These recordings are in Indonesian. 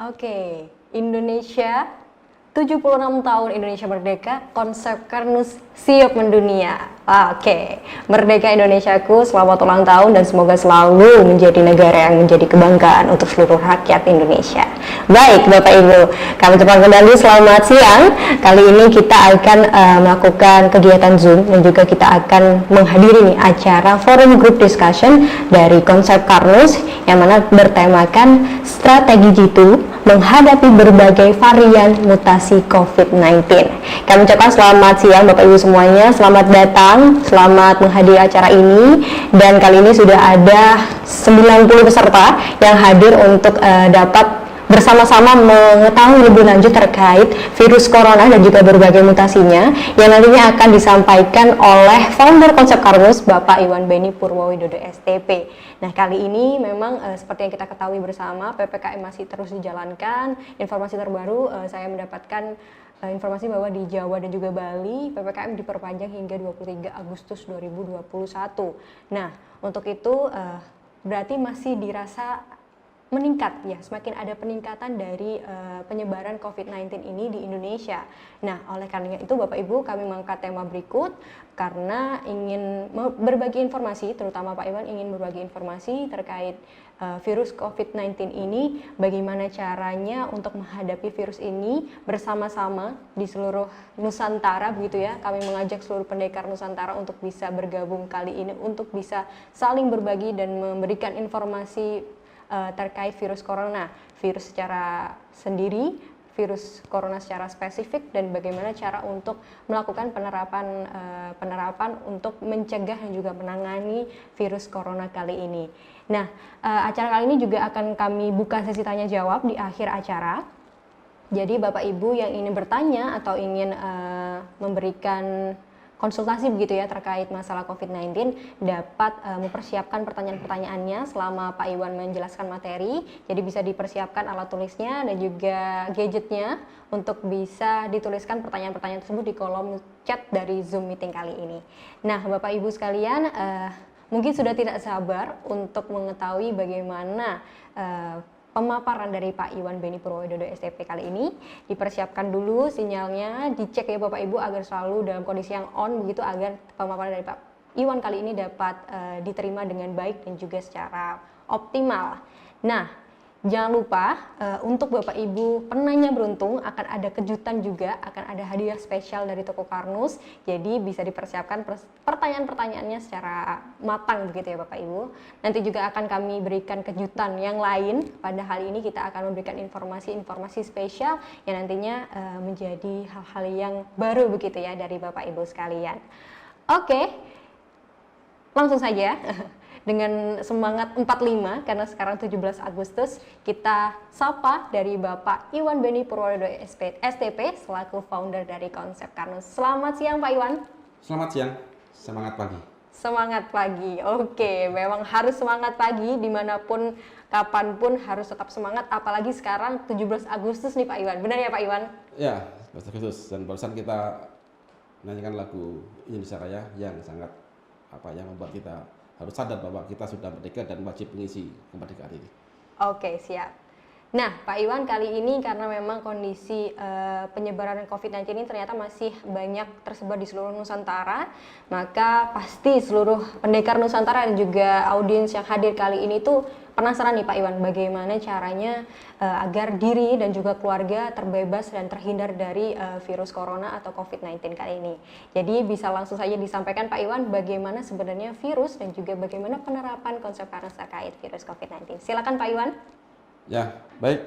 Oke, Indonesia 76 tahun Indonesia merdeka, konsep Karnus siap mendunia. Oke, merdeka Indonesiaku, selamat ulang tahun dan semoga selalu menjadi negara yang menjadi kebanggaan untuk seluruh rakyat Indonesia. Baik Bapak Ibu, kami ucapkan kembali selamat siang. Kali ini kita akan melakukan kegiatan Zoom dan juga kita akan menghadiri nih acara forum group discussion dari konsep Karnus yang mana bertemakan strategi jitu menghadapi berbagai varian mutasi COVID-19. Kami ucapkan selamat siang Bapak Ibu semuanya, selamat datang, selamat menghadiri acara ini. Dan kali ini sudah ada 90 peserta yang hadir untuk dapat bersama-sama mengetahui lebih lanjut terkait virus corona dan juga berbagai mutasinya yang nantinya akan disampaikan oleh founder konsep Karnus Bapak Iwan Beni Purwowidodo STP. Nah, kali ini memang seperti yang kita ketahui bersama, PPKM masih terus dijalankan. Informasi terbaru saya mendapatkan informasi bahwa di Jawa dan juga Bali PPKM diperpanjang hingga 23 Agustus 2021. Nah, untuk itu berarti masih dirasa meningkat ya, semakin ada peningkatan dari penyebaran COVID-19 ini di Indonesia. Nah, oleh karena itu Bapak Ibu kami mengangkat tema berikut karena ingin berbagi informasi, terutama Pak Iwan ingin berbagi informasi terkait virus COVID-19 ini, bagaimana caranya untuk menghadapi virus ini bersama-sama di seluruh Nusantara begitu ya. Kami mengajak seluruh pendekar Nusantara untuk bisa bergabung kali ini untuk bisa saling berbagi dan memberikan informasi terkait virus corona, virus secara sendiri, virus corona secara spesifik, dan bagaimana cara untuk melakukan penerapan untuk mencegah dan juga menangani virus corona kali ini. Nah, acara kali ini juga akan kami buka sesi tanya jawab di akhir acara. Jadi Bapak Ibu yang ingin bertanya atau ingin memberikan konsultasi begitu ya terkait masalah COVID-19 dapat mempersiapkan pertanyaan-pertanyaannya selama Pak Iwan menjelaskan materi. Jadi bisa dipersiapkan alat tulisnya dan juga gadgetnya untuk bisa dituliskan pertanyaan-pertanyaan tersebut di kolom chat dari Zoom meeting kali ini. Nah, Bapak Ibu sekalian, mungkin sudah tidak sabar untuk mengetahui bagaimana pemaparan dari Pak Iwan Beni Purwowidodo STP kali ini. Dipersiapkan dulu sinyalnya, dicek ya Bapak Ibu agar selalu dalam kondisi yang on begitu agar pemaparan dari Pak Iwan kali ini dapat diterima dengan baik dan juga secara optimal. Nah, jangan lupa untuk Bapak Ibu penanya beruntung akan ada kejutan juga, akan ada hadiah spesial dari toko Karnus. Jadi bisa dipersiapkan pertanyaan-pertanyaannya secara matang begitu ya Bapak Ibu. Nanti juga akan kami berikan kejutan yang lain. Pada hal ini kita akan memberikan informasi-informasi spesial yang nantinya menjadi hal-hal yang baru begitu ya dari Bapak Ibu sekalian. Oke, langsung saja. Dengan semangat 45 karena sekarang 17 Agustus kita sapa dari Bapak Iwan Beni Purwowidodo STP selaku founder dari konsep Karnus. Selamat siang Pak Iwan. Selamat siang, semangat pagi. Semangat pagi, oke, memang harus semangat pagi dimanapun kapanpun harus tetap semangat, apalagi sekarang 17 Agustus nih Pak Iwan, benar ya Pak Iwan? Ya, 17 Agustus dan barusan kita menyanyikan lagu Indonesia Raya yang sangat yang membuat kita harus sadar bahwa kita sudah merdeka dan wajib mengisi kemerdekaan ini. Oke, siap. Nah, Pak Iwan, kali ini karena memang kondisi penyebaran COVID-19 ini ternyata masih banyak tersebar di seluruh Nusantara, maka pasti seluruh pendekar Nusantara dan juga audiens yang hadir kali ini tuh penasaran nih Pak Iwan, bagaimana caranya agar diri dan juga keluarga terbebas dan terhindar dari virus corona atau COVID-19 kali ini. Jadi bisa langsung saja disampaikan Pak Iwan bagaimana sebenarnya virus dan juga bagaimana penerapan konsep Karnus terkait virus COVID-19. Silakan Pak Iwan. Ya, baik.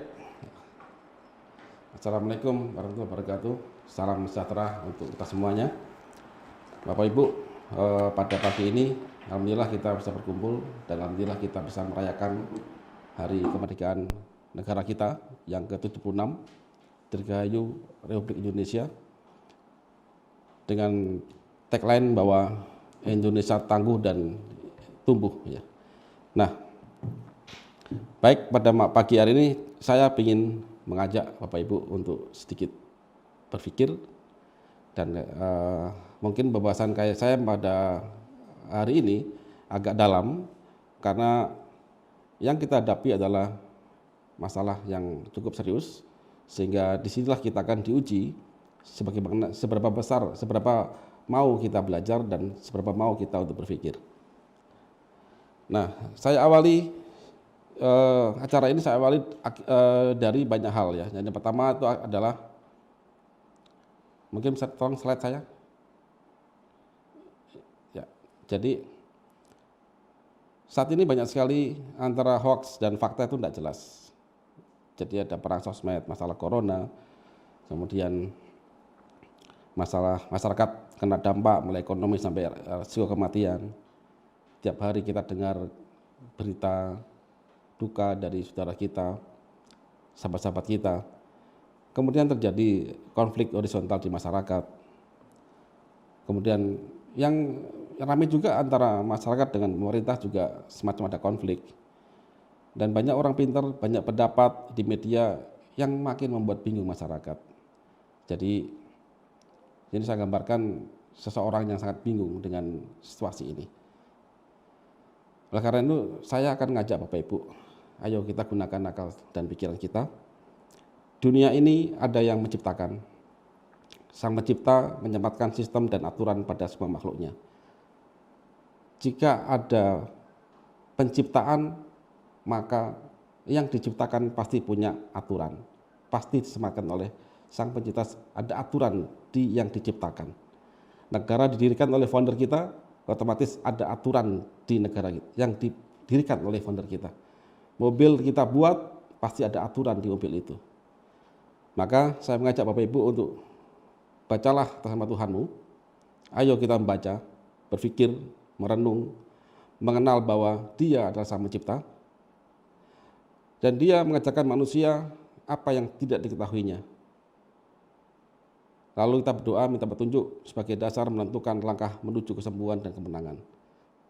Assalamualaikum warahmatullahi wabarakatuh. Salam sejahtera untuk kita semuanya. Bapak Ibu, pada pagi ini alhamdulillah kita bisa berkumpul dan alhamdulillah kita bisa merayakan hari kemerdekaan negara kita yang ke-76, Dirgahayu Republik Indonesia, dengan tagline bahwa Indonesia tangguh dan tumbuh. Ya. Nah, baik pada pagi hari ini saya ingin mengajak Bapak Ibu untuk sedikit berpikir dan mungkin pembahasan kayak saya pada hari ini agak dalam karena yang kita hadapi adalah masalah yang cukup serius, sehingga disinilah kita akan diuji seberapa besar, seberapa mau kita belajar dan seberapa mau kita untuk berpikir. Nah, saya awali acara ini dari banyak hal ya. Yang pertama itu adalah, mungkin bisa tolong slide saya. Ya, jadi saat ini banyak sekali antara hoax dan fakta itu tidak jelas. Jadi ada perang sosmed, masalah corona, kemudian masalah masyarakat kena dampak mulai ekonomi sampai risiko kematian. Tiap hari kita dengar berita duka dari saudara kita, sahabat-sahabat kita. Kemudian terjadi konflik horizontal di masyarakat. Kemudian yang ramai juga antara masyarakat dengan pemerintah juga semacam ada konflik. Dan banyak orang pintar, banyak pendapat di media yang makin membuat bingung masyarakat. Jadi ini saya gambarkan seseorang yang sangat bingung dengan situasi ini. Oleh karena itu saya akan ngajak Bapak Ibu, ayo kita gunakan akal dan pikiran kita. Dunia ini ada yang menciptakan. Sang pencipta menempatkan sistem dan aturan pada semua makhluknya. Jika ada penciptaan, maka yang diciptakan pasti punya aturan. Pasti disematkan oleh sang pencipta, ada aturan yang diciptakan. Negara didirikan oleh founder kita, otomatis ada aturan di negara yang didirikan oleh founder kita. Mobil kita buat, pasti ada aturan di mobil itu. Maka saya mengajak Bapak Ibu untuk bacalah bersama Tuhanmu. Ayo kita membaca, berpikir, merenung, mengenal bahwa Dia adalah Sang Pencipta. Dan Dia mengajarkan manusia apa yang tidak diketahuinya. Lalu kita berdoa minta petunjuk sebagai dasar menentukan langkah menuju kesembuhan dan kemenangan.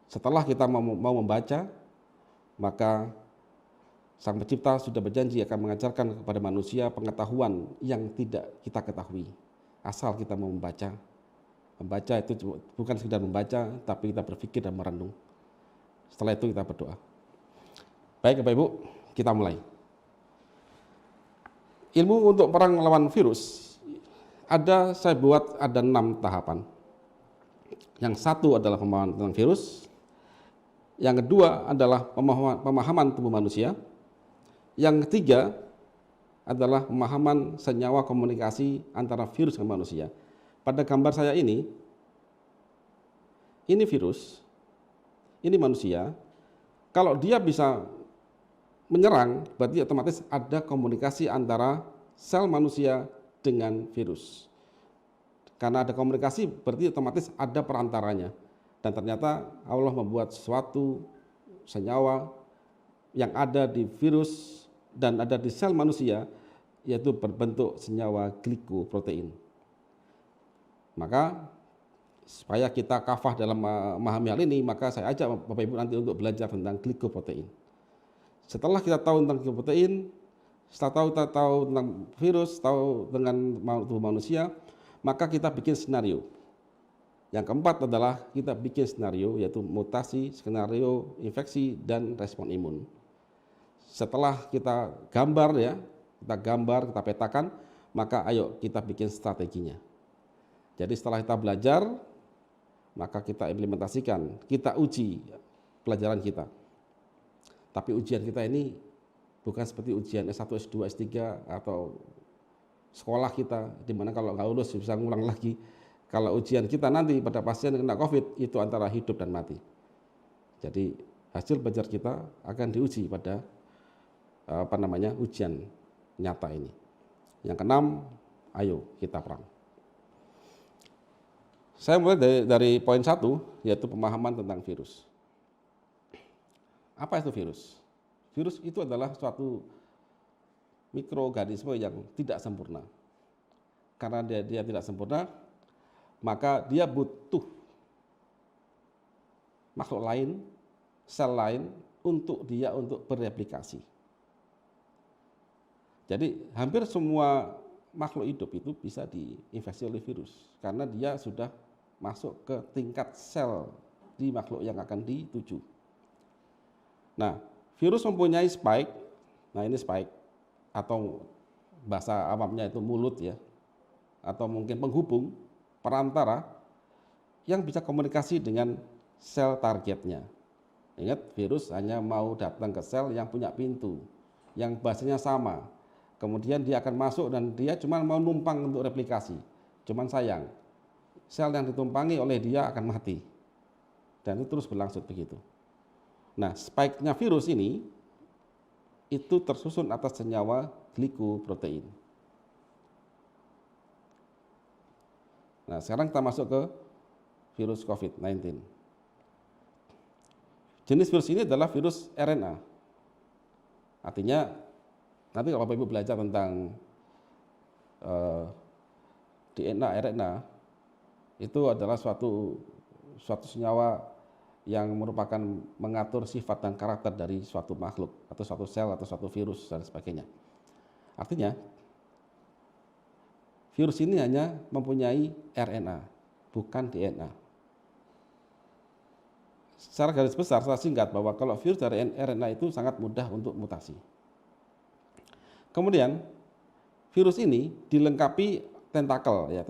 Setelah kita mau membaca, maka Sang Pencipta sudah berjanji akan mengajarkan kepada manusia pengetahuan yang tidak kita ketahui. Asal kita mau membaca. Membaca itu bukan sekedar membaca, tapi kita berpikir dan merenung. Setelah itu kita berdoa. Baik Bapak Ibu, kita mulai. Ilmu untuk perang melawan virus, saya buat ada 6 tahapan. Yang satu adalah pemahaman tentang virus. Yang kedua adalah pemahaman tubuh manusia. Yang ketiga adalah pemahaman senyawa komunikasi antara virus dan manusia. Pada gambar saya ini virus, ini manusia. Kalau dia bisa menyerang, berarti otomatis ada komunikasi antara sel manusia dengan virus. Karena ada komunikasi, berarti otomatis ada perantaranya. Dan ternyata Allah membuat sesuatu senyawa yang ada di virus dan ada di sel manusia, yaitu berbentuk senyawa glikoprotein. Maka supaya kita kafah dalam memahami hal ini, maka saya ajak Bapak Ibu nanti untuk belajar tentang glikoprotein. Setelah kita tahu tentang glikoprotein, setelah tahu tentang virus, tahu dengan tubuh manusia, maka kita bikin skenario. Yang keempat adalah kita bikin skenario, yaitu mutasi, skenario infeksi, dan respon imun. Setelah kita gambar kita petakan, maka ayo kita bikin strateginya. Jadi setelah kita belajar, maka kita implementasikan, kita uji pelajaran kita. Tapi ujian kita ini bukan seperti ujian S1, S2, S3 atau sekolah kita, dimana kalau nggak lulus bisa ngulang lagi. Kalau ujian kita nanti pada pasien yang kena COVID, itu antara hidup dan mati. Jadi hasil belajar kita akan diuji pada ujian nyata ini. Yang keenam, ayo kita perang. Saya mulai dari poin 1, yaitu pemahaman tentang virus. Apa itu virus? Virus itu adalah suatu mikroorganisme yang tidak sempurna. Karena dia tidak sempurna, maka dia butuh makhluk lain, sel lain untuk bereplikasi. Jadi hampir semua makhluk hidup itu bisa diinfeksi oleh virus karena dia sudah masuk ke tingkat sel di makhluk yang akan dituju. Nah, virus mempunyai spike. Nah, ini spike. atau bahasa awamnya itu mulut ya, atau mungkin penghubung perantara yang bisa komunikasi dengan sel targetnya. Ingat, virus hanya mau datang ke sel yang punya pintu, yang bahasanya sama. Kemudian dia akan masuk dan dia cuma mau numpang untuk replikasi. Cuman sayang, sel yang ditumpangi oleh dia akan mati. Dan itu terus berlangsung begitu. Nah, spike-nya virus ini itu tersusun atas senyawa glikoprotein. Nah, sekarang kita masuk ke virus COVID-19. Jenis virus ini adalah virus RNA. Artinya, nanti kalau Bapak Ibu belajar tentang DNA, RNA, itu adalah suatu senyawa yang merupakan mengatur sifat dan karakter dari suatu makhluk, atau suatu sel, atau suatu virus, dan sebagainya. Artinya, virus ini hanya mempunyai RNA, bukan DNA. Secara garis besar, saya singkat bahwa kalau virus dari RNA itu sangat mudah untuk mutasi. Kemudian, virus ini dilengkapi tentakel ya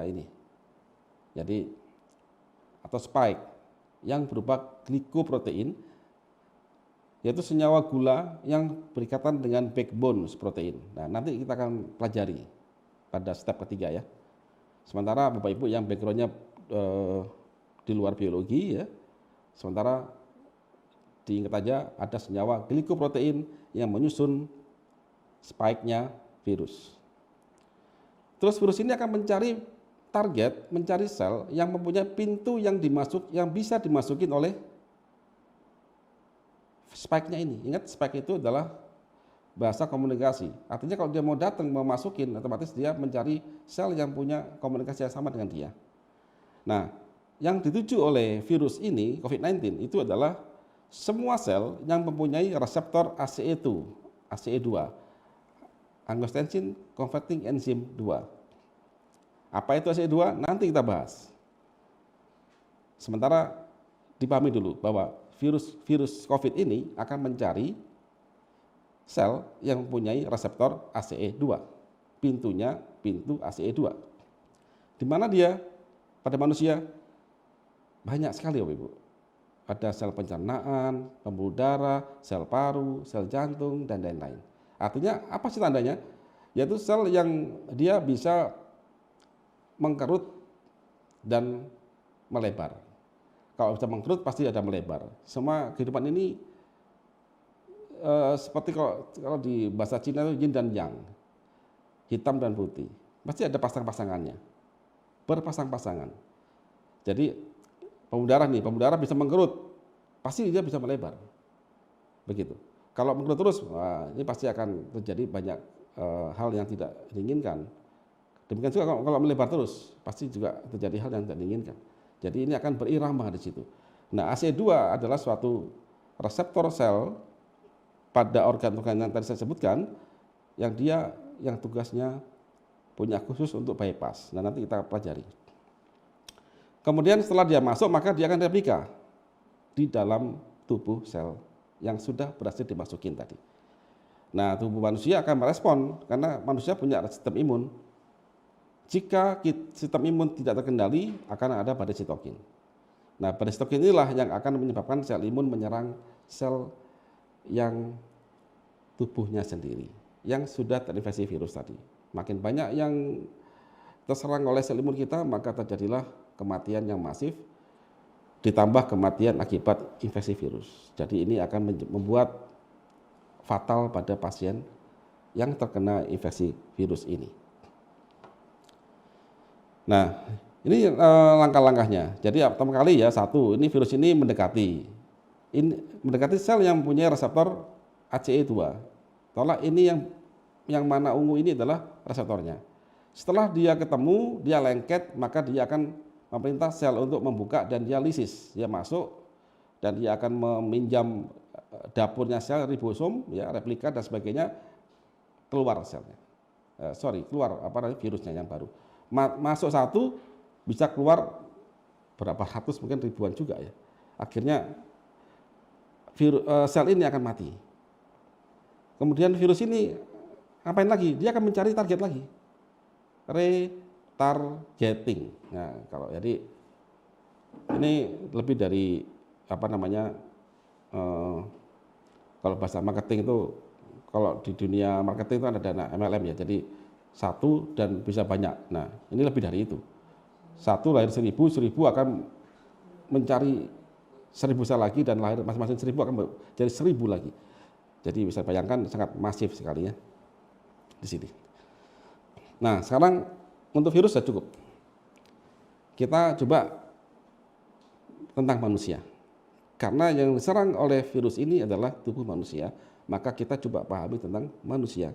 ini. Jadi, atau spike yang berupa glikoprotein, yaitu senyawa gula yang berikatan dengan backbone protein. Nah, nanti kita akan pelajari pada step ketiga ya. Sementara Bapak Ibu yang backgroundnya di luar biologi ya, sementara diingat aja ada senyawa glikoprotein yang menyusun spike-nya virus. Terus virus ini akan mencari target, mencari sel yang mempunyai pintu yang bisa dimasukin oleh spike-nya ini. Ingat, spike itu adalah bahasa komunikasi. Artinya kalau dia mau datang, mau masukin, otomatis dia mencari sel yang punya komunikasi yang sama dengan dia. Nah, yang dituju oleh virus ini, COVID-19, itu adalah semua sel yang mempunyai reseptor ACE2, Angiotensin Converting Enzyme 2. Apa itu ACE2? Nanti kita bahas. Sementara dipahami dulu bahwa virus COVID ini akan mencari sel yang mempunyai reseptor ACE2. Pintunya pintu ACE2. Di mana dia? Pada manusia banyak sekali Bapak Ibu. Ada sel pencernaan, pembuluh darah, sel paru, sel jantung, dan lain-lain. Artinya apa sih tandanya? Yaitu sel yang dia bisa mengkerut dan melebar. Kalau bisa mengkerut pasti ada melebar. Semua kehidupan ini seperti kalau di bahasa Cina itu yin dan yang, hitam dan putih. Pasti ada pasang-pasangannya, berpasang-pasangan. Jadi pembuluh darah bisa mengkerut, pasti dia bisa melebar. Begitu. Kalau mengkerut terus, ini pasti akan terjadi banyak hal yang tidak diinginkan. Demikian juga kalau melebar terus, pasti juga terjadi hal yang tidak diinginkan. Jadi ini akan berirama di situ. Nah, ACE2 adalah suatu reseptor sel pada organ-organ yang tadi saya sebutkan, yang tugasnya punya khusus untuk bypass. Nah, nanti kita pelajari. Kemudian setelah dia masuk, maka dia akan replika di dalam tubuh sel yang sudah berhasil dimasukin tadi. Nah, tubuh manusia akan merespon karena manusia punya sistem imun. Jika sistem imun tidak terkendali, akan ada badai sitokin. Nah, badai sitokin inilah yang akan menyebabkan sel imun menyerang sel yang tubuhnya sendiri, yang sudah terinfeksi virus tadi. Makin banyak yang terserang oleh sel imun kita, maka terjadilah kematian yang masif, ditambah kematian akibat infeksi virus. Jadi ini akan membuat fatal pada pasien yang terkena infeksi virus ini. Nah, ini langkah-langkahnya. Jadi pertama kali ya, satu, ini virus ini mendekati sel yang mempunyai reseptor ACE2. Tolak ini yang mana ungu ini adalah reseptornya. Setelah dia ketemu, dia lengket, maka dia akan memerintah sel untuk membuka dan dia lisis. Dia masuk dan dia akan meminjam dapurnya sel, ribosom, ya, replika dan sebagainya, keluar selnya. Keluar virusnya yang baru. Masuk satu, bisa keluar berapa ratus, mungkin ribuan juga ya. Akhirnya sel ini akan mati. Kemudian virus ini ngapain lagi? Dia akan mencari target lagi. Retargeting. Nah, kalau jadi ini lebih dari apa namanya? Kalau bahasa marketing itu, kalau di dunia marketing itu ada dana MLM ya. Jadi satu dan bisa banyak. Nah, ini lebih dari itu. Satu lahir 1000, 1000 akan mencari 1000 sel lagi, dan lahir masing-masing 1000 akan jadi 1000 lagi. Jadi bisa bayangkan sangat masif sekali ya di sini. Nah, sekarang untuk virus sudah cukup. Kita coba tentang manusia. Karena yang diserang oleh virus ini adalah tubuh manusia, maka kita coba pahami tentang manusia.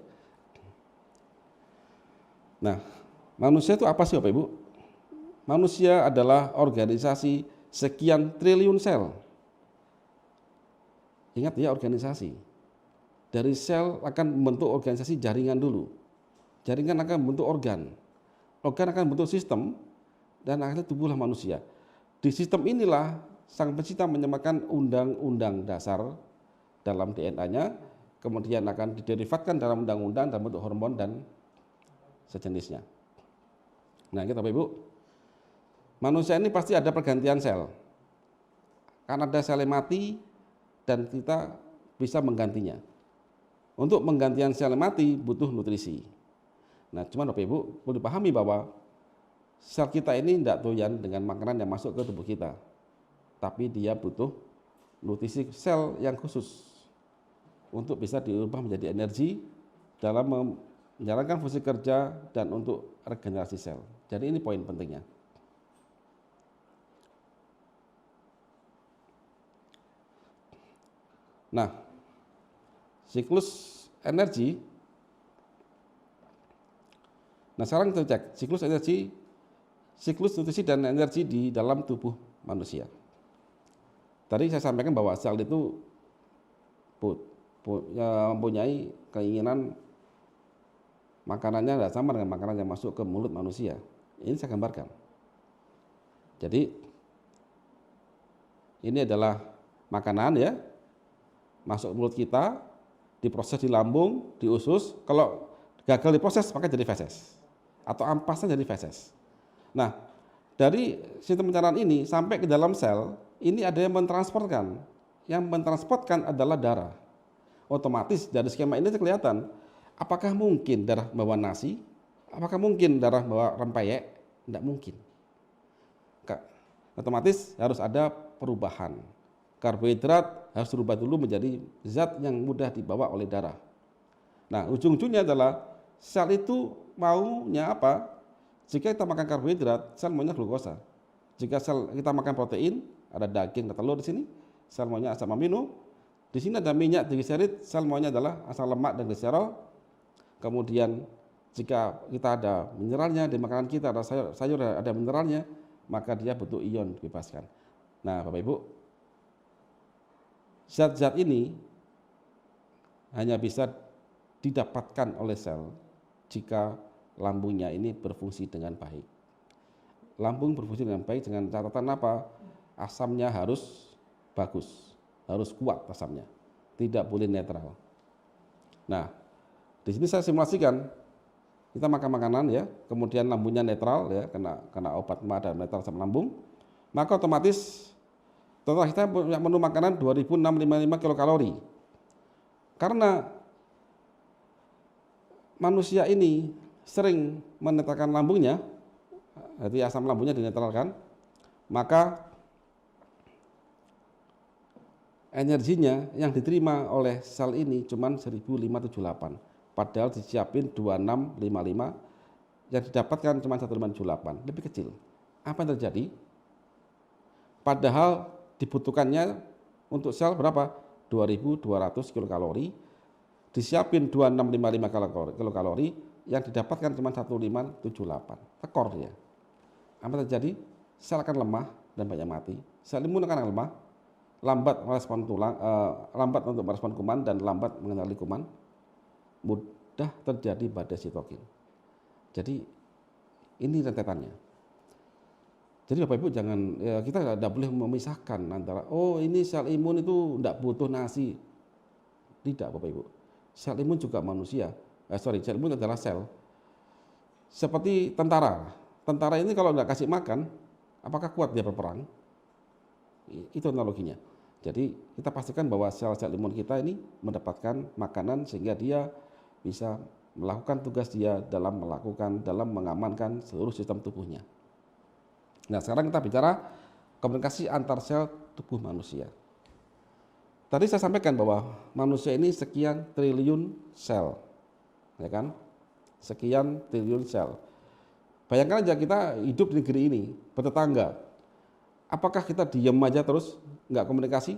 Nah, manusia itu apa sih Bapak Ibu? Manusia adalah organisasi sekian triliun sel. Ingat ya, organisasi. Dari sel akan membentuk organisasi jaringan dulu. Jaringan akan membentuk organ. Organ akan membentuk sistem, dan akhirnya tubuhlah manusia. Di sistem inilah Sang Pencipta menyematkan undang-undang dasar dalam DNA-nya, kemudian akan diderivatkan dalam undang-undang dalam bentuk hormon dan sejenisnya. Nah, kita Bapak Ibu, manusia ini pasti ada pergantian sel. Karena ada sel yang mati dan kita bisa menggantinya. Untuk menggantian sel yang mati butuh nutrisi. Nah, cuman Bapak Ibu perlu dipahami bahwa sel kita ini tidak doyan dengan makanan yang masuk ke tubuh kita. Tapi dia butuh nutrisi sel yang khusus untuk bisa diubah menjadi energi dalam menjalankan fungsi kerja dan untuk regenerasi sel. Jadi ini poin pentingnya. Nah, siklus energi. Nah, sekarang kita cek siklus energi, siklus nutrisi dan energi di dalam tubuh manusia. Tadi saya sampaikan bahwa sel itu mempunyai keinginan makanannya tidak sama dengan makanan yang masuk ke mulut manusia. Ini saya gambarkan. Jadi ini adalah makanan ya, masuk mulut kita, diproses di lambung, di usus. Kalau gagal diproses maka jadi feses, atau ampasnya jadi feses. Nah, dari sistem pencernaan ini sampai ke dalam sel, ini ada yang mentransportkan. Yang mentransportkan adalah darah. Otomatis dari skema ini kelihatan, apakah mungkin darah bawa nasi? Apakah mungkin darah bawa rempeyek? Tidak mungkin. Otomatis harus ada perubahan. Karbohidrat harus berubah dulu menjadi zat yang mudah dibawa oleh darah. Nah, ujung-ujungnya adalah sel itu maunya apa? Jika kita makan karbohidrat, sel maunya glukosa. Jika sel kita makan protein, ada daging, ada telur di sini, sel maunya asam amino. Di sini ada minyak trigliserid, sel maunya adalah asam lemak dan gliserol. Kemudian jika kita ada mineralnya di makanan kita, ada sayur ada mineralnya, maka dia butuh ion dibebaskan. Nah, Bapak Ibu, zat-zat ini hanya bisa didapatkan oleh sel jika lambungnya ini berfungsi dengan baik. Lambung berfungsi dengan baik dengan catatan apa? Asamnya harus bagus, harus kuat asamnya, tidak boleh netral. Nah, di sini saya simulasikan, kita makan makanan ya, kemudian lambungnya netral ya, karena obat ma dan netral asam lambung, maka otomatis total kita punya menu makanan 2655 kilokalori. Karena manusia ini sering menetralkan lambungnya, jadi asam lambungnya dinetralkan, maka energinya yang diterima oleh sel ini cuma 1578, padahal disiapin 2655, yang didapatkan cuma 1578, lebih kecil. Apa yang terjadi? Padahal dibutuhkannya untuk sel berapa? 2200 kilokalori, disiapin 2655 kilokalori, yang didapatkan cuma 1578, tekor dia. Apa terjadi? Sel akan lemah dan banyak mati. Sel imun akan lemah, lambat merespon tulang, lambat untuk merespon kuman dan lambat mengenali kuman, mudah terjadi badai sitokin. Jadi ini rentetannya. Jadi Bapak Ibu jangan, ya, kita tidak boleh memisahkan antara ini sel imun itu tidak butuh nasi. Tidak Bapak Ibu. Sel imun juga manusia, Sel imun adalah sel. Seperti tentara. Tentara ini kalau nggak kasih makan, apakah kuat dia berperang? Itu analoginya. Jadi kita pastikan bahwa sel-sel imun kita ini mendapatkan makanan sehingga dia bisa melakukan tugas dia dalam mengamankan seluruh sistem tubuhnya. Nah, sekarang kita bicara komunikasi antar sel tubuh manusia. Tadi saya sampaikan bahwa manusia ini sekian triliun sel, ya kan? Sekian triliun sel. Bayangkan aja kita hidup di negeri ini, bertetangga. Apakah kita diam aja terus nggak komunikasi?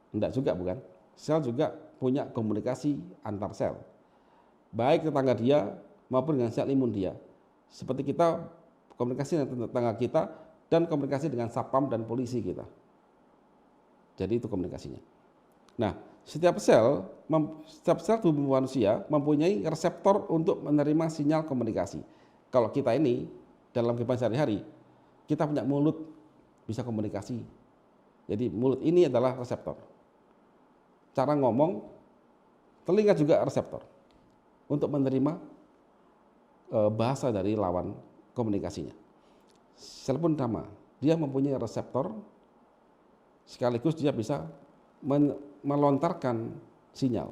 Enggak juga, bukan? Sel juga punya komunikasi antar sel, baik tetangga dia maupun dengan sel imun dia. Seperti kita komunikasi dengan tetangga kita dan komunikasi dengan satpam dan polisi kita. Jadi itu komunikasinya. Nah, setiap sel tubuh manusia mempunyai reseptor untuk menerima sinyal komunikasi. Kalau kita ini dalam kehidupan sehari-hari, kita punya mulut bisa komunikasi. Jadi mulut ini adalah reseptor. Cara ngomong, telinga juga reseptor untuk menerima bahasa dari lawan komunikasinya. Sel pun sama, dia mempunyai reseptor sekaligus dia bisa melontarkan sinyal.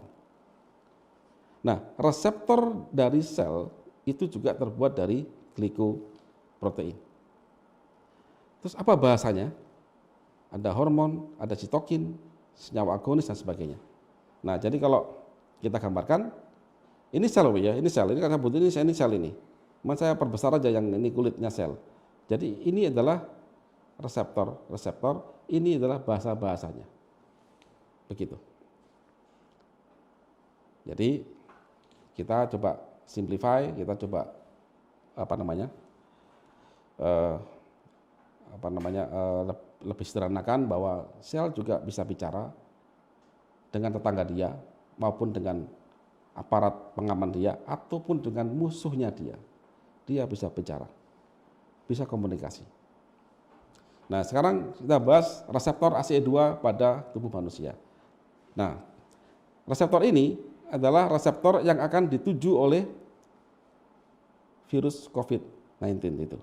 Nah, reseptor dari sel itu juga terbuat dari glikoprotein. Terus apa bahasanya? Ada hormon, ada sitokin, senyawa agonis dan sebagainya. Nah, jadi kalau kita gambarkan, ini sel ya, ini sel. Ini kan sebut ini sel ini. Saya perbesar aja yang ini kulitnya sel. Jadi ini adalah reseptor, ini adalah bahasa-bahasanya. Begitu. Jadi kita coba simplify, kita coba lebih sederhanakan bahwa sel juga bisa bicara dengan tetangga dia maupun dengan aparat pengaman dia ataupun dengan musuhnya dia. Dia bisa bicara, bisa komunikasi. Nah, sekarang kita bahas reseptor ACE2 pada tubuh manusia. Nah, reseptor ini adalah reseptor yang akan dituju oleh virus COVID-19 itu.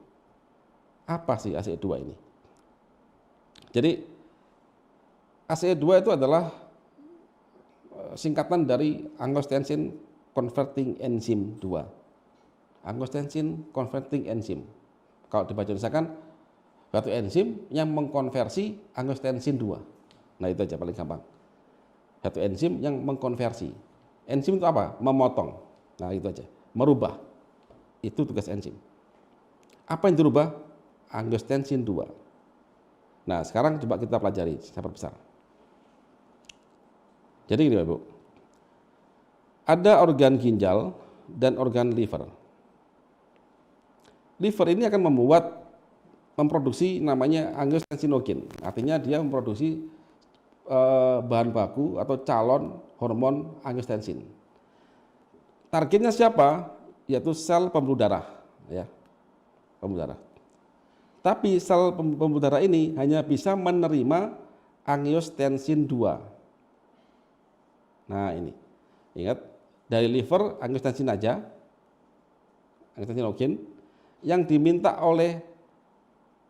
Apa sih ACE2 ini? Jadi, ACE2 itu adalah singkatan dari angiotensin converting enzyme 2. Angiotensin converting enzyme. Kalau dibaca Indonesia suatu enzim yang mengkonversi angiotensin 2. Nah, itu aja paling gampang. Satu enzim yang mengkonversi. Enzim itu apa? Memotong. Nah, itu aja. Merubah. Itu tugas enzim. Apa yang dirubah? Angiotensin 2. Nah, sekarang coba kita pelajari secara besar. Jadi gini, Bapak Ibu. Ada organ ginjal dan organ liver. Liver ini akan memproduksi namanya angiotensinogen, artinya dia memproduksi bahan baku atau calon hormon angiotensin. Targetnya siapa? Yaitu sel pembuluh darah, ya, pembuluh darah. Tapi sel pembuluh darah ini hanya bisa menerima angiotensin 2. Nah, ini ingat, dari liver angiotensin aja, angiotensinogen, yang diminta oleh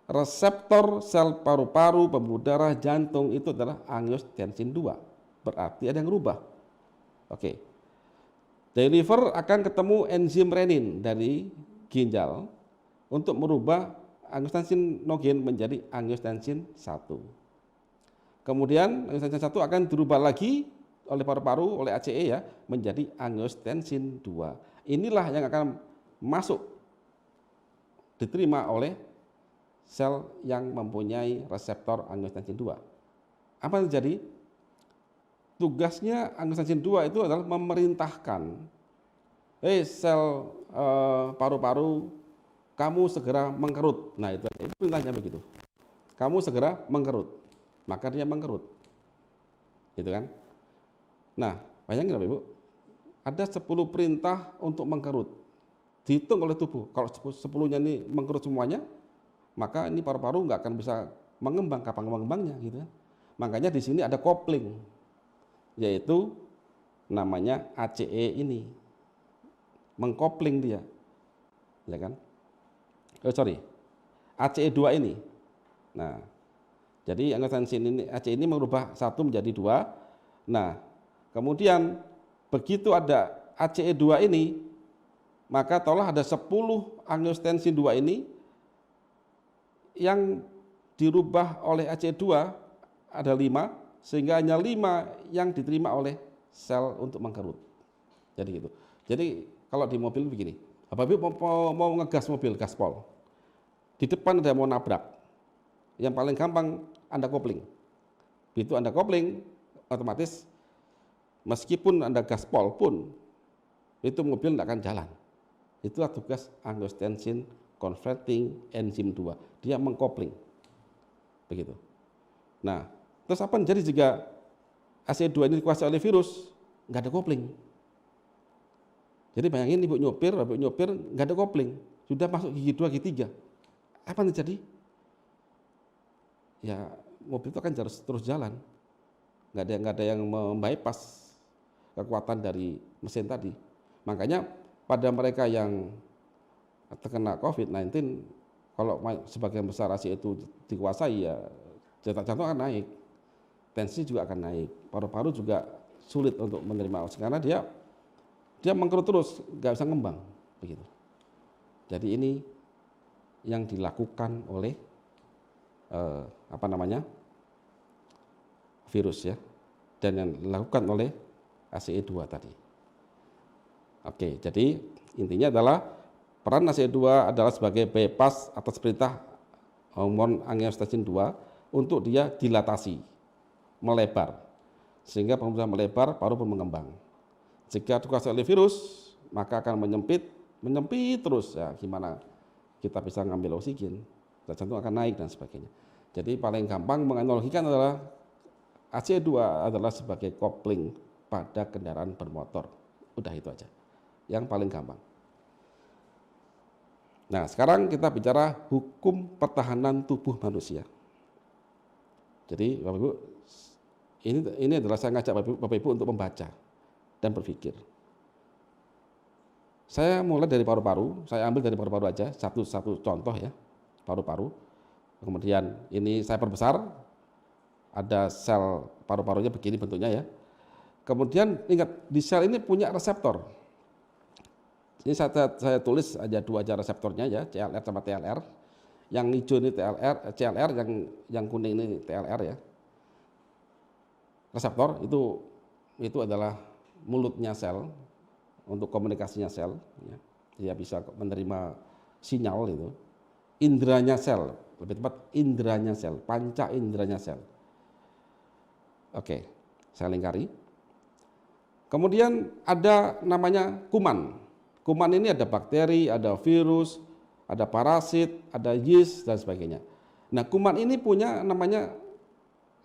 reseptor sel paru-paru, pembuluh darah, jantung itu adalah angiotensin 2. Berarti ada yang berubah. Oke. Dari liver akan ketemu enzim renin dari ginjal untuk merubah angiotensinogen menjadi angiotensin 1. Kemudian angiotensin 1 akan dirubah lagi oleh paru-paru, oleh ACE ya, menjadi angiotensin 2. Inilah yang akan masuk diterima oleh sel yang mempunyai reseptor angiotensin 2. Apa yang terjadi? Tugasnya angiotensin 2 itu adalah memerintahkan, sel paru-paru, kamu segera mengkerut. Nah, itu perintahnya begitu. Kamu segera mengkerut. Maka dia mengkerut. Gitu kan? Nah, bayangin Bapak Ibu, ada 10 perintah untuk mengkerut. Dihitung oleh tubuh. Kalau 10-nya ini mengkerut semuanya, maka ini paru-paru nggak akan bisa mengembang, kapan mengembangnya gitu. Makanya di sini ada kopling, yaitu namanya ACE ini. mengkopling dia, ya kan? ACE2 ini. Nah, jadi angiotensin ini ACE ini merubah satu menjadi 2. Nah, kemudian begitu ada ACE2 ini, maka tolong ada 10 angiotensin 2 ini yang dirubah oleh ACE2 ada 5, sehingga hanya 5 yang diterima oleh sel untuk mengkerut. Jadi gitu. Jadi kalau di mobil begini, Bapak Ibu mau ngegas mobil gaspol, di depan ada mau nabrak, yang paling gampang Anda kopling. Begitu Anda kopling, otomatis meskipun Anda gaspol pun itu mobil tidak akan jalan. Itulah tugas angiotensin converting enzim 2. Dia mengkopling. Begitu. Nah, terus apa yang terjadi jika ACE2 ini dikuasai oleh virus? Nggak ada kopling. Jadi bayangin ibu nyopir nggak ada kopling, sudah masuk gigi 2, gigi 3. Apa yang terjadi? Ya mobil itu akan terus jalan, nggak ada yang membypass kekuatan dari mesin tadi. Makanya pada mereka yang terkena COVID-19, kalau sebagian besar ACE itu dikuasai, ya detak jantung akan naik, tensi juga akan naik, paru-paru juga sulit untuk menerima oksigen karena dia mengkerut terus, nggak bisa ngembang, begitu. Jadi ini yang dilakukan oleh virus ya, dan yang dilakukan oleh ACE2 tadi. Oke, jadi intinya adalah peran ACE2 adalah sebagai bypass atas perintah hormon angiotensin 2 untuk dia dilatasi, melebar, sehingga pembuluh melebar, paru pun mengembang. Jika dikuasai oleh virus, maka akan menyempit terus. Ya, gimana kita bisa ngambil oksigen? Jantung akan naik dan sebagainya. Jadi paling gampang menganalogikan adalah ACE2 adalah sebagai kopling pada kendaraan bermotor. Udah itu aja. Yang paling gampang. Nah, sekarang kita bicara hukum pertahanan tubuh manusia. Jadi, Bapak Ibu, ini adalah saya ngajak Bapak Ibu untuk membaca dan berpikir. Saya mulai dari paru-paru, saya ambil dari paru-paru aja, satu contoh ya, paru-paru. Kemudian ini saya perbesar, ada sel paru-parunya begini bentuknya ya. Kemudian ingat, di sel ini punya reseptor. Ini saya tulis aja 2 aja reseptornya ya, CLR sama TLR. Yang hijau ini CLR, yang kuning ini TLR ya. Reseptor itu adalah mulutnya sel, untuk komunikasinya sel, ya. Dia bisa menerima sinyal itu. Indranya sel, lebih tepat indranya sel, panca indranya sel. Oke, saya lingkari. Kemudian ada namanya kuman. Kuman ini ada bakteri, ada virus, ada parasit, ada yeast dan sebagainya. Nah, kuman ini punya namanya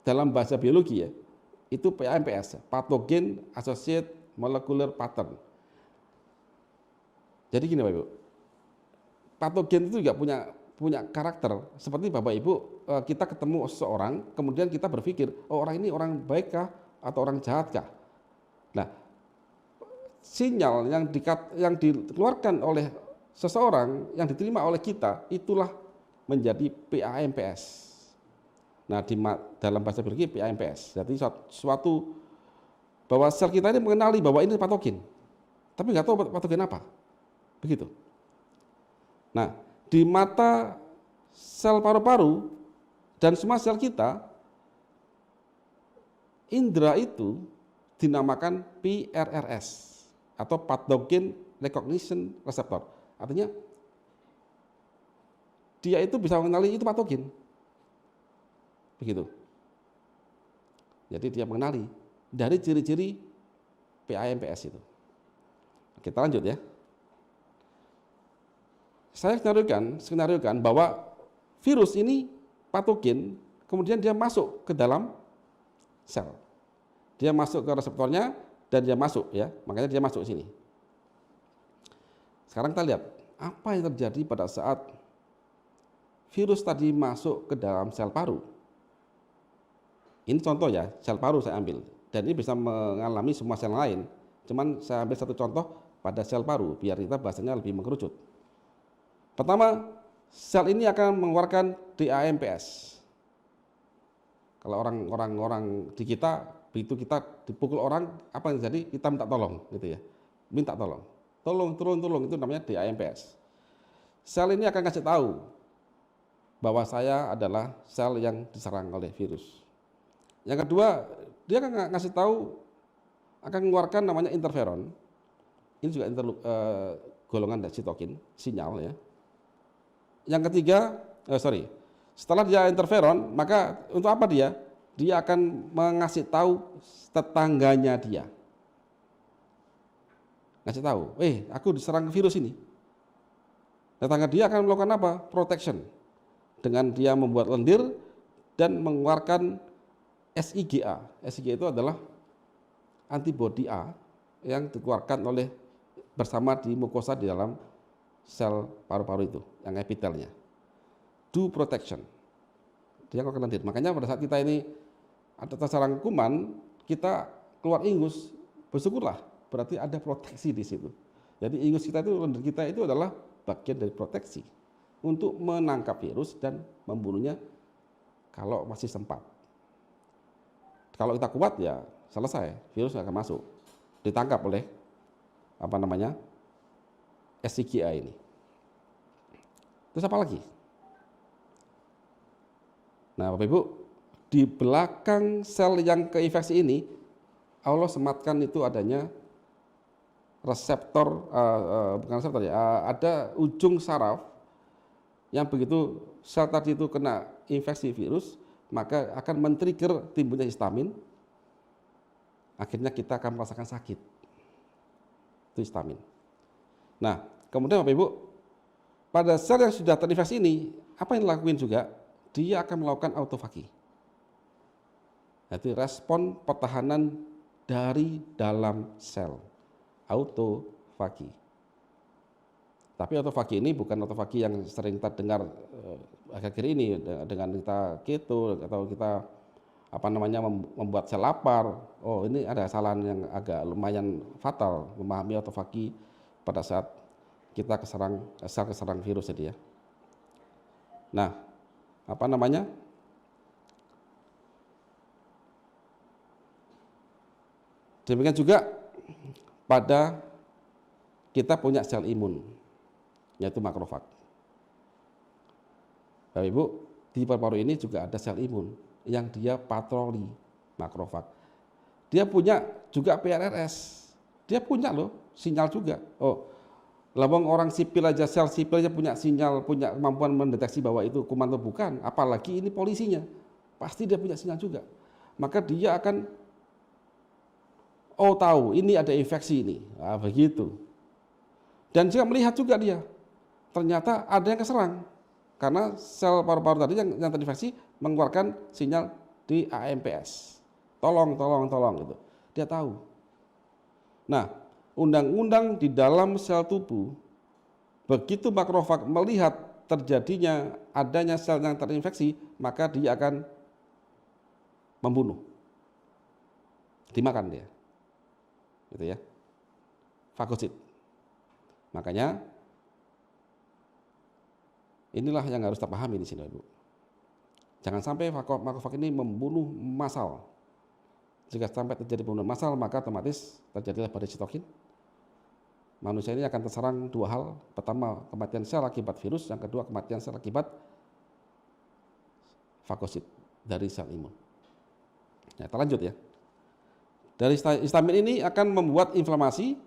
dalam bahasa biologi ya, itu PAMPS, Pathogen Associated Molecular Pattern. Jadi gini Bapak Ibu, patogen itu juga punya karakter. Seperti Bapak Ibu, kita ketemu seseorang, kemudian kita berpikir, oh orang ini orang baik kah atau orang jahat kah? Nah, sinyal yang dikeluarkan oleh seseorang, yang diterima oleh kita, itulah menjadi PAMPS. Nah, dalam bahasa biologi PAMPS. Jadi suatu bahwa sel kita ini mengenali bahwa ini patogen, tapi nggak tahu patogen apa, begitu. Nah, di mata sel paru-paru dan semua sel kita, indera itu dinamakan PRRS atau Pathogen Recognition Receptor. Artinya dia itu bisa mengenali itu patogen, begitu. Jadi dia mengenali dari ciri-ciri PAMPS itu. Kita lanjut ya. Saya skenariokan bahwa virus ini patogen, kemudian dia masuk ke dalam sel. Dia masuk ke reseptornya dan dia masuk ya, makanya dia masuk sini. Sekarang kita lihat apa yang terjadi pada saat virus tadi masuk ke dalam sel paru. Ini contoh ya, sel paru saya ambil. Dan ini bisa mengalami semua sel lain. Cuman saya ambil satu contoh pada sel paru, biar kita bahasanya lebih mengerucut. Pertama, sel ini akan mengeluarkan DAMPS. Kalau orang di kita, begitu kita dipukul orang, apa yang terjadi? Kita minta tolong, gitu ya. Minta tolong. Tolong, itu namanya DAMPS. Sel ini akan kasih tahu bahwa saya adalah sel yang diserang oleh virus. Yang kedua, dia akan ngasih tahu, akan mengeluarkan namanya interferon. Ini juga golongan dari sitokin, sinyal ya. Yang ketiga, setelah dia interferon, maka untuk apa dia? Dia akan mengasih tahu tetangganya dia. Ngasih tahu, aku diserang virus ini. Tetangga dia akan melakukan apa? Protection. Dengan dia membuat lendir dan mengeluarkan SIGA. SIGA itu adalah antibodi A yang dikeluarkan bersama di mukosa di dalam sel paru-paru itu, yang epitelnya. Do protection. Dia akan lendir. Makanya pada saat kita ini ada terserang kuman, kita keluar ingus, bersyukurlah, berarti ada proteksi di situ. Jadi ingus kita itu, lendir kita itu adalah bagian dari proteksi untuk menangkap virus dan membunuhnya kalau masih sempat. Kalau kita kuat ya selesai, virus akan masuk, ditangkap oleh SIGA ini. Terus apa lagi? Nah, Bapak Ibu, di belakang sel yang keinfeksi ini, Allah sematkan itu adanya reseptor, ada ujung saraf yang begitu sel tadi itu kena infeksi virus, maka akan men-trigger timbulnya histamin. Akhirnya kita akan merasakan sakit. Itu histamin. Nah, kemudian Bapak Ibu, pada sel yang sudah terinfeksi ini, apa yang dilakukan juga? Dia akan melakukan autofagi. Jadi respon pertahanan dari dalam sel. Autofagi. Tapi autofagi ini bukan autofagi yang sering kita dengar akhir-akhir ini dengan kita keto atau kita membuat sel lapar. Oh, ini ada kesalahan yang agak lumayan fatal memahami autofagi pada saat kita sel keserang virus jadi ya. Nah, demikian juga pada kita punya sel imun, yaitu makrofag. Bapak Ibu, di paru-paru ini juga ada sel imun yang dia patroli makrofag. Dia punya juga PRRS. Dia punya loh sinyal juga. Oh, lawang orang sipil aja, sel sipil aja punya sinyal, punya kemampuan mendeteksi bahwa itu kuman atau bukan, apalagi ini polisinya. Pasti dia punya sinyal juga. Maka dia akan tahu ini ada infeksi ini. Nah, begitu. Dan juga melihat juga dia. Ternyata ada yang keserang. Karena sel paru-paru tadi yang terinfeksi mengeluarkan sinyal di AMPS. Tolong gitu. Dia tahu. Nah, undang-undang di dalam sel tubuh, begitu makrofag melihat terjadinya adanya sel yang terinfeksi, maka dia akan membunuh, dimakan dia, gitu ya, fagosit. Makanya inilah yang harus kita pahami di sini, Ibu. Jangan sampai makrofag ini membunuh massal. Jika sampai terjadi pembunuhan massal, maka otomatis terjadilah badai sitokin. Manusia ini akan terserang dua hal. Pertama, kematian sel akibat virus. Yang kedua, kematian sel akibat fagosit dari sel imun. Nah, kita lanjut ya. Dari histamin ini akan membuat inflamasi,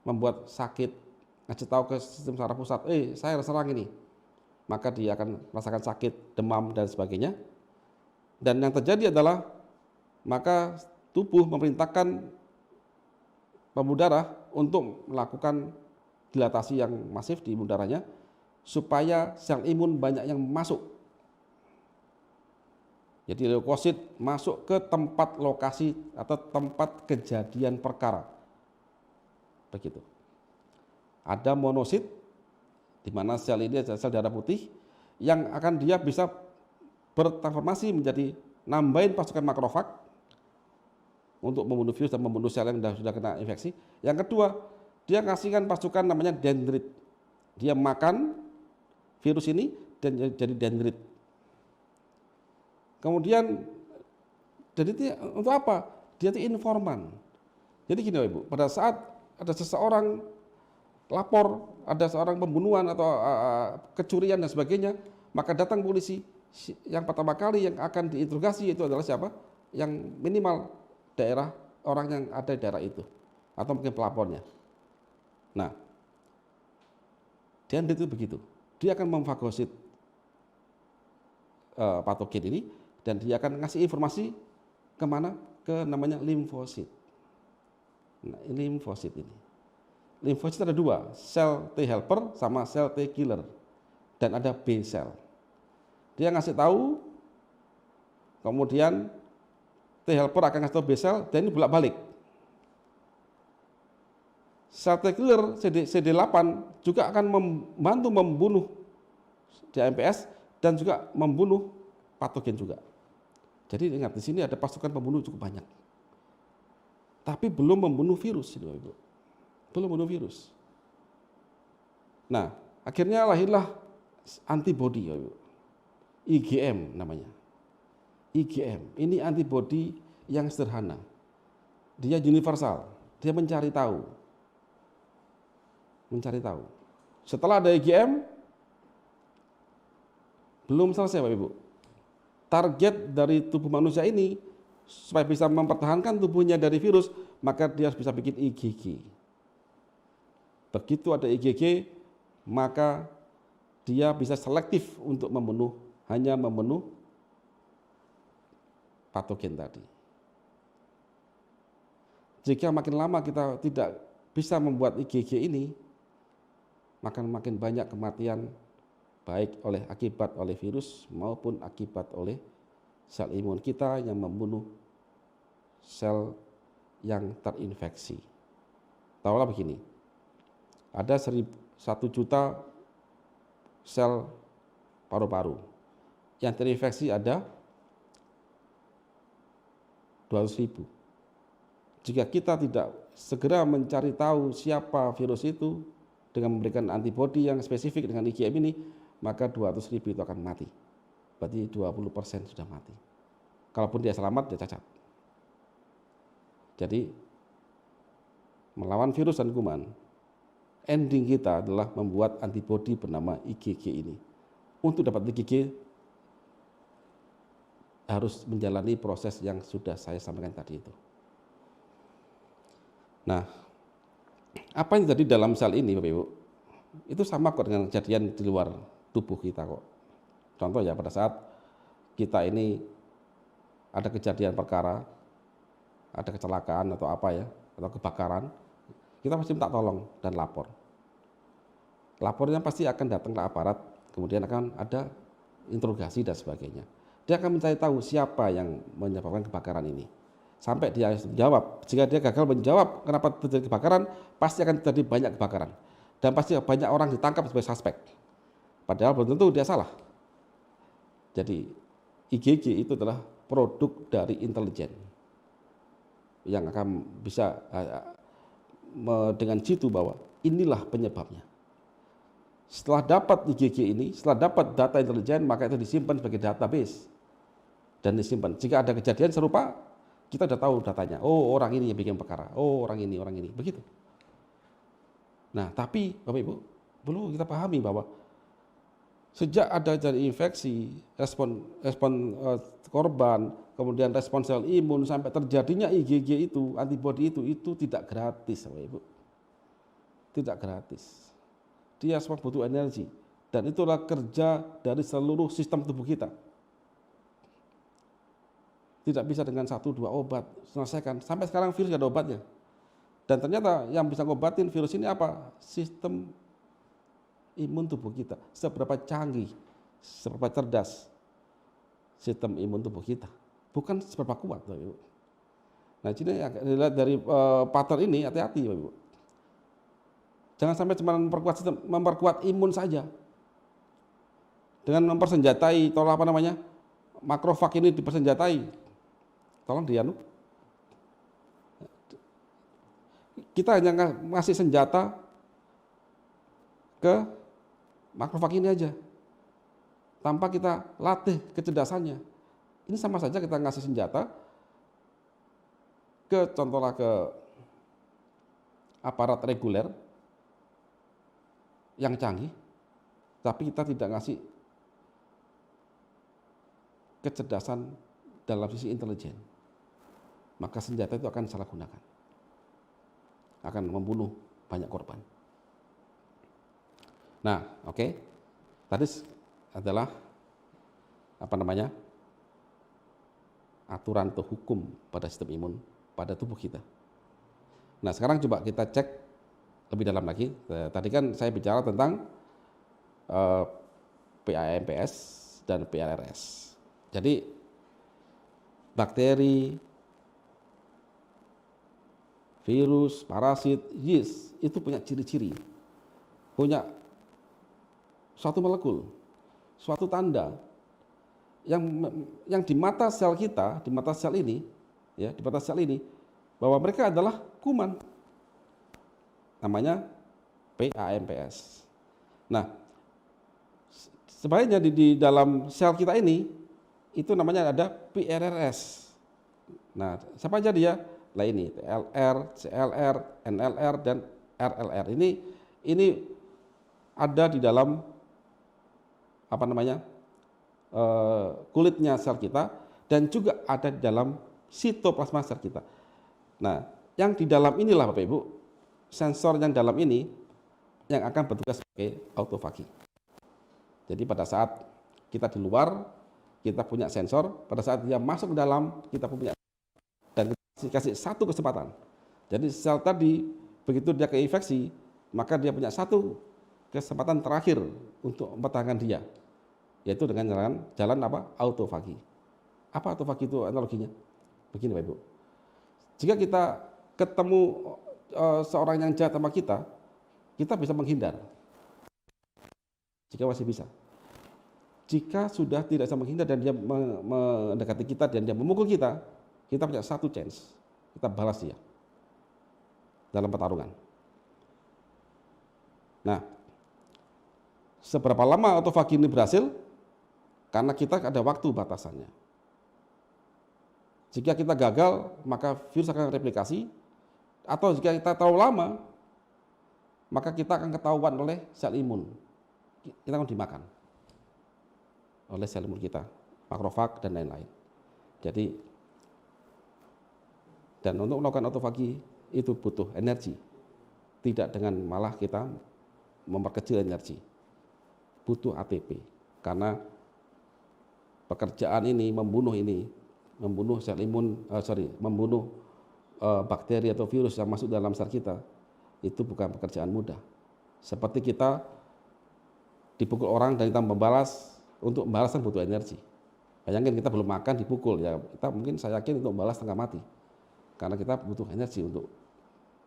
membuat sakit, ngasih tahu ke sistem saraf pusat, saya terserang ini. Maka dia akan merasakan sakit, demam, dan sebagainya. Dan yang terjadi adalah, maka tubuh memerintahkan pembuluh darah untuk melakukan dilatasi yang masif di pembuluh darahnya supaya sel imun banyak yang masuk. Jadi leukosit masuk ke tempat lokasi atau tempat kejadian perkara. Begitu. Ada monosit di mana sel ini adalah sel darah putih yang akan dia bisa bertransformasi menjadi nambahin pasukan makrofag untuk membunuh virus dan membunuh sel yang sudah kena infeksi. Yang kedua, dia ngasihkan pasukan namanya dendrit. Dia makan virus ini dan jadi dendrit. Kemudian dendrit untuk apa? Dia itu informan. Jadi gini Ibu, pada saat ada seseorang lapor ada seorang pembunuhan atau kecurian dan sebagainya, maka datang polisi. Yang pertama kali yang akan diinterogasi itu adalah siapa? Yang minimal daerah orang yang ada di daerah itu, atau mungkin pelapornya. Nah, dendrit itu begitu. Dia akan memfagosit patogen ini dan dia akan ngasih informasi kemana? Ke namanya limfosit. Nah, ini limfosit ini. Limfosit ada dua, sel T helper sama sel T killer, dan ada B sel. Dia ngasih tahu, kemudian T helper akan ngasih tahu B sel, dan ini bolak-balik. Sel T killer CD8 juga akan membantu membunuh DMPS dan juga membunuh patogen juga. Jadi ingat, di sini ada pasukan pembunuh cukup banyak. Tapi belum membunuh virus, Ibu. Belum membunuh virus. Nah, akhirnya lahirlah antibody, Ibu. IgM namanya. IgM, ini antibody yang sederhana. Dia universal, dia mencari tahu. Mencari tahu. Setelah ada IgM, belum selesai, Bapak Ibu. Target dari tubuh manusia ini supaya bisa mempertahankan tubuhnya dari virus, maka dia harus bisa bikin IgG. Begitu ada IgG, maka dia bisa selektif untuk hanya membunuh patogen tadi. Jika makin lama kita tidak bisa membuat IgG ini, maka makin banyak kematian, baik akibat oleh virus maupun akibat oleh sel imun kita yang membunuh sel yang terinfeksi. Tahulah begini, ada 1 juta sel paru-paru, yang terinfeksi ada 200.000. Jika kita tidak segera mencari tahu siapa virus itu dengan memberikan antibodi yang spesifik dengan IgM ini, maka 200.000 itu akan mati. Berarti 20% sudah mati. Kalaupun dia selamat, dia cacat. Jadi melawan virus dan kuman, ending kita adalah membuat antibodi bernama IgG ini. Untuk dapat IgG harus menjalani proses yang sudah saya sampaikan tadi itu. Nah, apa yang terjadi dalam sel ini, Bapak Ibu, itu sama kok dengan kejadian di luar tubuh kita kok. Contoh ya, pada saat kita ini ada kejadian perkara, ada kecelakaan atau apa ya, atau kebakaran, kita pasti minta tolong dan lapor. Lapornya pasti akan datang ke aparat, kemudian akan ada interogasi dan sebagainya. Dia akan mencari tahu siapa yang menyebabkan kebakaran ini. Sampai dia menjawab. Jika dia gagal menjawab kenapa terjadi kebakaran, pasti akan terjadi banyak kebakaran. Dan pasti banyak orang ditangkap sebagai suspek. Padahal belum tentu dia salah. Jadi IgG itu adalah produk dari intelijen yang akan bisa dengan jitu bahwa inilah penyebabnya. Setelah dapat IgG ini, setelah dapat data intelijen, maka itu disimpan sebagai database dan disimpan. Jika ada kejadian serupa, kita sudah tahu datanya. Oh, orang ini yang bikin perkara. Oh, orang ini, begitu. Nah, tapi Bapak Ibu, perlu kita pahami bahwa sejak ada jadi infeksi, respon korban, kemudian respon sel imun sampai terjadinya IgG itu, antibodi itu tidak gratis, Bapak Ibu. Tidak gratis. Dia semua butuh energi, dan itulah kerja dari seluruh sistem tubuh kita. Tidak bisa dengan 1-2 obat selesaikan. Sampai sekarang virus tidak ada obatnya. Dan ternyata yang bisa ngobatin virus ini apa? Sistem imun tubuh kita. Seberapa canggih, seberapa cerdas sistem imun tubuh kita. Bukan seberapa kuat, Bapak Ibu. Nah, jadi dilihat dari pattern ini, hati-hati, Bapak Ibu. Jangan sampai cuma memperkuat imun saja. Dengan mempersenjatai, atau makrofag ini dipersenjatai. Tolong kita hanya ngasih senjata ke makrofag ini aja, tanpa kita latih kecerdasannya. Ini sama saja kita ngasih senjata contohnya ke aparat reguler yang canggih, tapi kita tidak ngasih kecerdasan dalam sisi intelijen, maka senjata itu akan salah gunakan, akan membunuh banyak korban. Nah, oke. Tadi adalah aturan atau hukum pada sistem imun pada tubuh kita. Nah, sekarang coba kita cek lebih dalam lagi. Tadi kan saya bicara tentang PAMPS dan PRRS. Jadi bakteri, virus, parasit, yeast itu punya ciri-ciri, punya suatu molekul, suatu tanda yang di mata sel kita, di mata sel ini, ya, di mata sel ini, bahwa mereka adalah kuman. Namanya PAMPS. Nah, sebaliknya di dalam sel kita ini itu namanya ada PRRS. Nah, siapa aja dia? Lah ini TLR, CLR, NLR dan RLR. Ini ada di dalam kulitnya sel kita dan juga ada di dalam sitoplasma sel kita. Nah, yang di dalam inilah Bapak Ibu, sensor yang dalam ini yang akan bertugas sebagai autofagi. Jadi pada saat kita di luar, kita punya sensor, pada saat dia masuk ke dalam, kita punya, dan kita kasih satu kesempatan. Jadi sel tadi, begitu dia keinfeksi, maka dia punya satu kesempatan terakhir untuk mempertahankan dia, yaitu dengan jalan autofagi. Apa autofagi itu analoginya? Begini Bapak Ibu, jika kita ketemu seorang yang jahat sama kita bisa menghindar. Jika masih bisa. Jika sudah tidak bisa menghindar dan dia mendekati kita dan dia memukul kita punya satu chance, kita balas dia dalam pertarungan. Nah, seberapa lama autofagi ini berhasil? Karena kita ada waktu batasannya. Jika kita gagal, maka virus akan replikasi, atau jika kita terlalu lama, maka kita akan ketahuan oleh sel imun. Kita akan dimakan oleh sel imun kita, makrofag dan lain-lain. Jadi, dan untuk melakukan autofagi itu butuh energi, tidak dengan malah kita memperkecil energi, butuh ATP, karena pekerjaan ini membunuh sel imun, membunuh bakteri atau virus yang masuk dalam sel kita, itu bukan pekerjaan mudah. Seperti kita dipukul orang dan kita membalas, untuk membalas kan butuh energi. Bayangin kita belum makan dipukul, ya kita mungkin saya yakin untuk membalas setengah mati, karena kita butuh energi untuk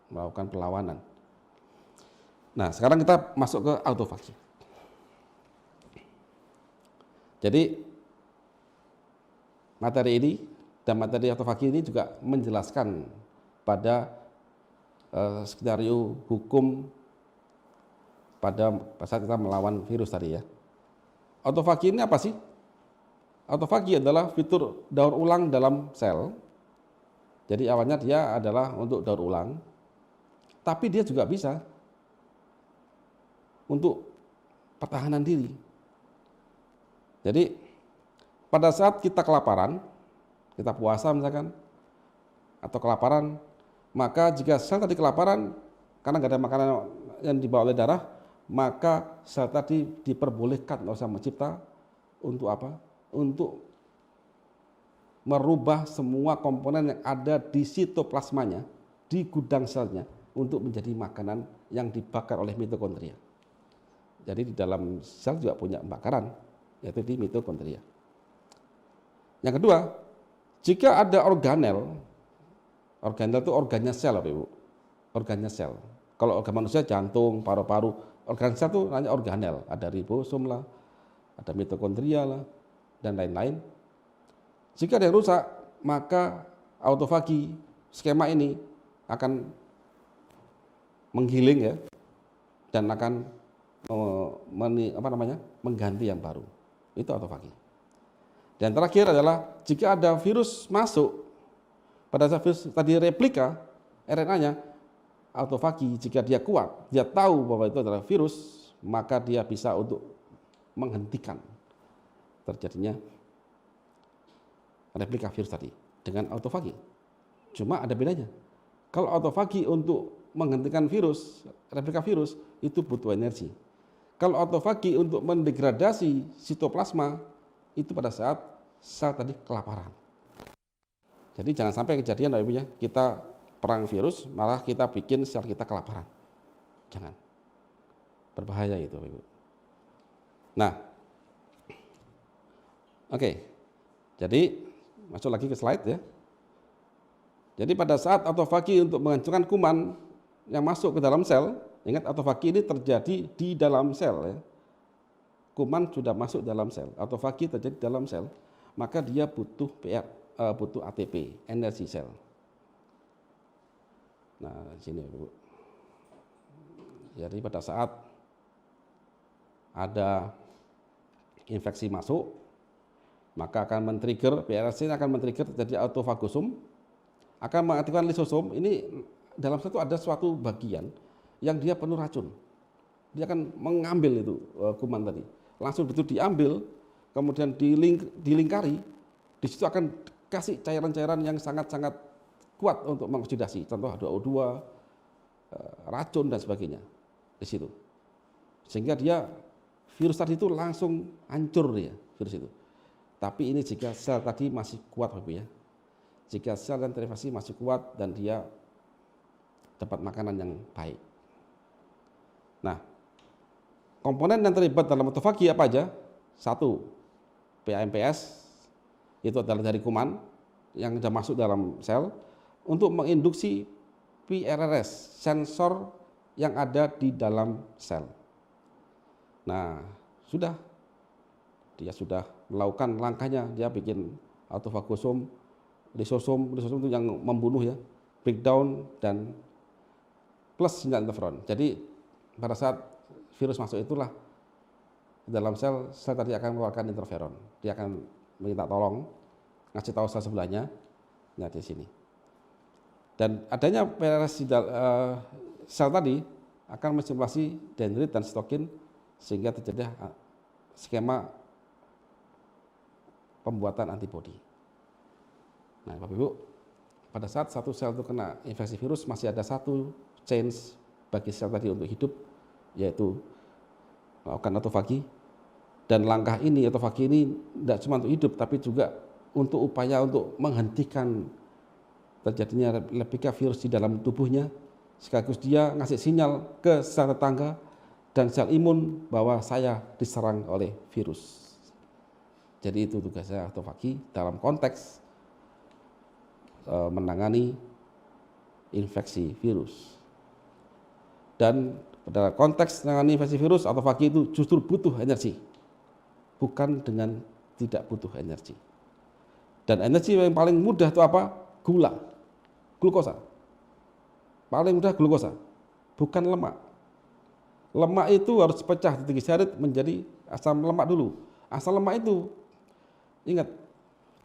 melakukan perlawanan. Nah, sekarang kita masuk ke autofagi. Jadi materi ini dan materi autofagi ini juga menjelaskan pada skenario hukum pada saat kita melawan virus tadi ya. Autofagi ini apa sih? Autofagi adalah fitur daur ulang dalam sel. Jadi awalnya dia adalah untuk daur ulang, tapi dia juga bisa untuk pertahanan diri. Jadi pada saat kita kelaparan, kita puasa misalkan, atau kelaparan, maka jika sel tadi kelaparan karena nggak ada makanan yang dibawa oleh darah, maka sel tadi diperbolehkan oleh Sang Pencipta untuk apa? Untuk merubah semua komponen yang ada di sitoplasmanya, di gudang selnya, untuk menjadi makanan yang dibakar oleh mitokondria. Jadi di dalam sel juga punya bakaran, yaitu di mitokondria. Yang kedua, jika ada organel itu organnya sel, Bapak Ibu. Organnya sel. Kalau organ manusia jantung, paru-paru, organ sel itu namanya organel. Ada ribosom lah, ada mitokondria lah, dan lain-lain. Jika ada yang rusak, maka autofagi skema ini akan menggiling ya, dan akan mengganti yang baru. Itu autofagi. Dan terakhir adalah jika ada virus masuk, pada saat virus tadi replika RNA-nya, autofagi jika dia kuat, dia tahu bahwa itu adalah virus, maka dia bisa untuk menghentikan terjadinya replika virus tadi dengan autofagi. Cuma ada bedanya. Kalau autofagi untuk menghentikan virus, replika virus, itu butuh energi. Kalau autofagi untuk mendegradasi sitoplasma, itu pada saat sel tadi kelaparan. Jadi jangan sampai kejadian ya, kita perang virus, malah kita bikin sel kita kelaparan. Jangan. Berbahaya itu, Ibu. Nah, oke. Jadi masuk lagi ke slide ya. Jadi pada saat autofagi untuk menghancurkan kuman yang masuk ke dalam sel, ingat autofagi ini terjadi di dalam sel ya. Kuman sudah masuk dalam sel, autofagi terjadi di dalam sel, maka dia butuh butuh ATP, energi sel. Nah, di sini Bu. Jadi pada saat ada infeksi masuk, maka akan men-trigger, PRS ini akan men-trigger terjadi autofagosum, akan mengaktifkan lisosom. Ini dalam satu ada suatu bagian yang dia penuh racun. Dia akan mengambil itu kuman tadi. Langsung betul diambil, kemudian dilingkari, di situ akan kasih cairan-cairan yang sangat-sangat kuat untuk mengoksidasi. Contoh H2O2, racun dan sebagainya di situ. Sehingga dia virus tadi itu langsung hancur dia, virus itu. Tapi ini jika sel tadi masih kuat Bapak ya. Jika sel dan derivasi masih kuat dan dia dapat makanan yang baik. Nah, komponen yang terlibat dalam autofagi apa aja? 1, PAMPS, itu adalah dari kuman yang sudah masuk dalam sel untuk menginduksi PRRS, sensor yang ada di dalam sel. Nah, dia sudah melakukan langkahnya, dia bikin autofagosum, lisosom itu yang membunuh ya, breakdown dan plus senjata interferon. Jadi pada saat virus masuk itulah dalam sel tadi akan mengeluarkan interferon. Dia akan minta tolong, ngasih tahu sel sebelahnya, nah di sini. Dan adanya PRS sel tadi akan menstimulasi dendrit dan sitokin sehingga terjadi skema pembuatan antibodi. Nah, Bapak Ibu, pada saat satu sel itu kena infeksi virus, masih ada satu change bagi sel tadi untuk hidup, yaitu melakukan autofagi. Dan langkah ini, autofagi ini tidak cuma untuk hidup, tapi juga untuk upaya untuk menghentikan terjadinya replika virus di dalam tubuhnya, sekaligus dia ngasih sinyal ke sel tetangga dan sel imun bahwa saya diserang oleh virus. Jadi itu tugasnya autofagi dalam konteks menangani infeksi virus. Dan pada konteks menangani infeksi virus, autofagi itu justru butuh energi, bukan dengan tidak butuh energi. Dan energi yang paling mudah itu apa? Glukosa. Paling mudah glukosa, bukan lemak. Lemak itu harus pecah di tinggi syarat menjadi asam lemak dulu. Asam lemak itu, ingat,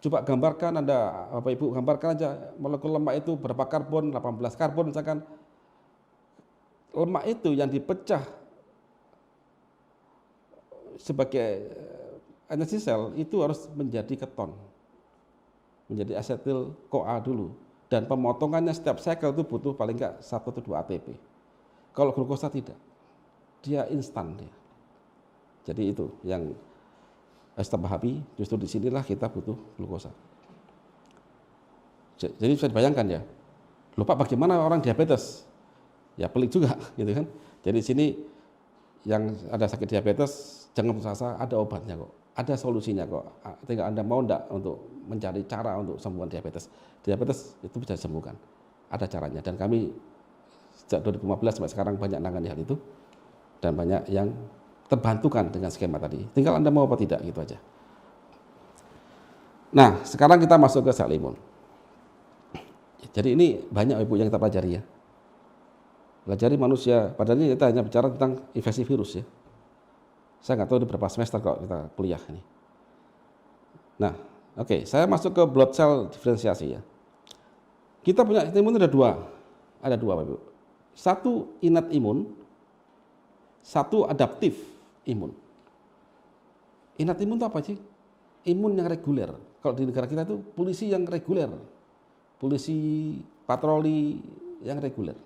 coba gambarkan, Anda Bapak Ibu gambarkan aja molekul lemak itu berapa karbon, 18 karbon misalkan. Lemak itu yang dipecah sebagai energi sel itu harus menjadi keton, menjadi asetil CoA dulu, dan pemotongannya setiap cycle itu butuh paling enggak 1 atau 2 ATP. Kalau glukosa tidak, dia instan dia. Jadi itu yang harus kita pahami, justru disinilah kita butuh glukosa. Jadi bisa dibayangkan ya, lupa bagaimana orang diabetes, ya pelik juga gitu kan. Jadi sini yang ada sakit diabetes jangan putus asa, ada obatnya kok, ada solusinya kok. Tinggal Anda mau enggak untuk mencari cara untuk sembuhan diabetes. Diabetes itu bisa disembuhkan, ada caranya. Dan kami sejak 2015 sampai sekarang banyak nangani hal itu dan banyak yang terbantukan dengan skema tadi. Tinggal Anda mau apa tidak gitu aja. Nah, sekarang kita masuk ke sel imun. Jadi ini banyak Ibu yang kita pelajari ya. Pelajari manusia, padahal ini kita hanya bicara tentang infeksi virus ya. Saya nggak tahu di berapa semester kalau kita kuliah ini. Nah, oke, saya masuk ke blood cell diferensiasi ya. Kita punya imun ada dua Bapak Ibu. Satu innate imun, satu adaptif imun. Innate imun itu apa sih? Imun yang reguler. Kalau di negara kita itu polisi yang reguler, polisi patroli yang reguler.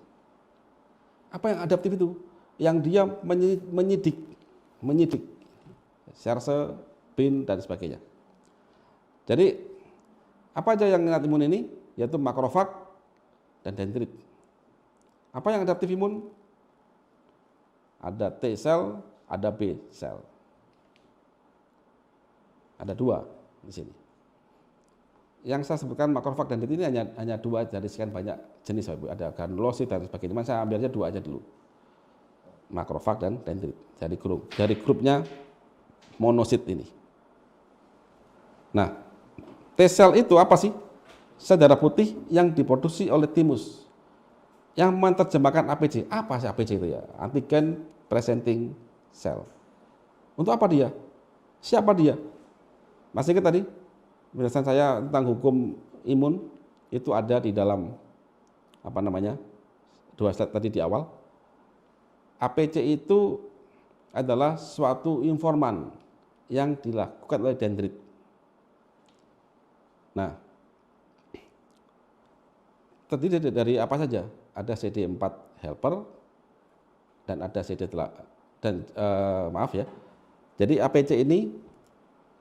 Apa yang adaptif itu? Yang dia menyidik, serse, bin dan sebagainya. Jadi apa aja yang innate imun ini? Yaitu makrofag dan dendrit. Apa yang adaptif imun? Ada T cell, ada B cell. Ada dua di sini. Yang saya sebutkan makrofag dan dendrit ini hanya dua dari sekian banyak jenis. Ada granulosit dan sebagainya. Saya ambil aja dua aja dulu. Makrofag dan dendrit. Dari grupnya monosit ini. Nah, T cell itu apa sih? Sel darah putih yang diproduksi oleh timus yang menerjemahkan APC. Apa sih APC itu ya? Antigen presenting cell. Untuk apa dia? Siapa dia? Masih ingat tadi penjelasan saya tentang hukum imun itu ada di dalam dua slide tadi di awal. APC itu adalah suatu informan yang dilakukan oleh dendrit. Nah, terdiri dari apa saja? Ada CD4 helper dan ada CD8 dan Jadi APC ini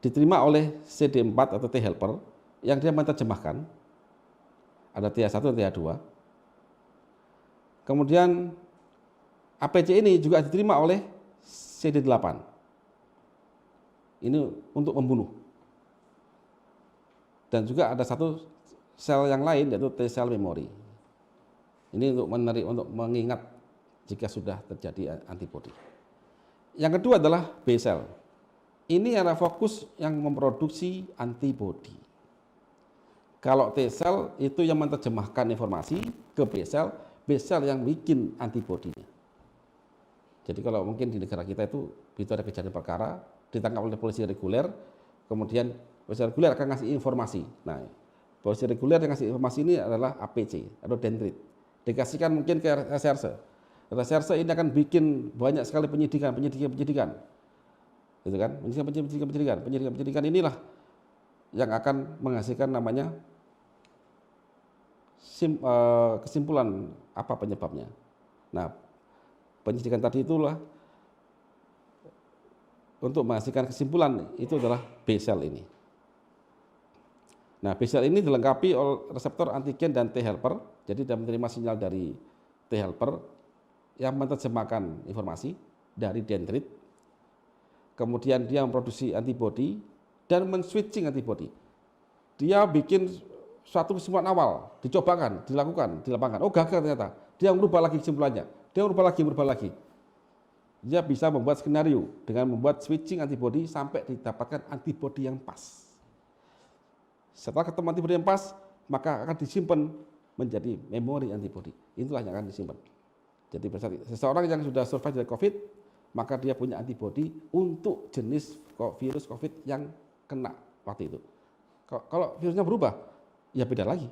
diterima oleh CD4 atau T helper yang dia menerjemahkan. Ada TH1 dan TH2. Kemudian APC ini juga diterima oleh CD8. Ini untuk membunuh. Dan juga ada satu sel yang lain yaitu T cell memory. Ini untuk mengingat jika sudah terjadi antibodi. Yang kedua adalah B cell. Ini adalah fokus yang memproduksi antibodi. Kalau T cell itu yang menerjemahkan informasi ke B cell yang bikin antibodinya. Jadi kalau mungkin di negara kita itu begitu ada kejadian perkara, ditangkap oleh polisi reguler, kemudian polisi reguler akan ngasih informasi. Nah, polisi reguler yang ngasih informasi ini adalah APC atau dendrit. Dikasihkan mungkin ke reserse. Reserse ini akan bikin banyak sekali penyidikan. Gitu kan? Penyidikan inilah yang akan menghasilkan namanya kesimpulan apa penyebabnya. Nah, penyidikan tadi itulah untuk menghasilkan kesimpulan itu adalah B cell ini. Nah, B cell ini dilengkapi oleh reseptor antigen dan T helper. Jadi dia menerima sinyal dari T helper yang menerjemahkan informasi dari dendrit. Kemudian dia memproduksi antibodi dan men-switching antibodi. Dia bikin suatu kesimpulan awal, dicobakan, dilakukan, di lapangan. Oh, gagal ternyata. Dia merubah lagi kesimpulannya. Dia merubah lagi. Dia bisa membuat skenario dengan membuat switching antibodi sampai didapatkan antibodi yang pas. Setelah ketemu antibodi yang pas, maka akan disimpan menjadi memori antibodi. Itulah yang akan disimpan. Jadi seseorang yang sudah survive dari COVID, maka dia punya antibodi untuk jenis virus COVID yang kena waktu itu. Kalau virusnya berubah, ya beda lagi.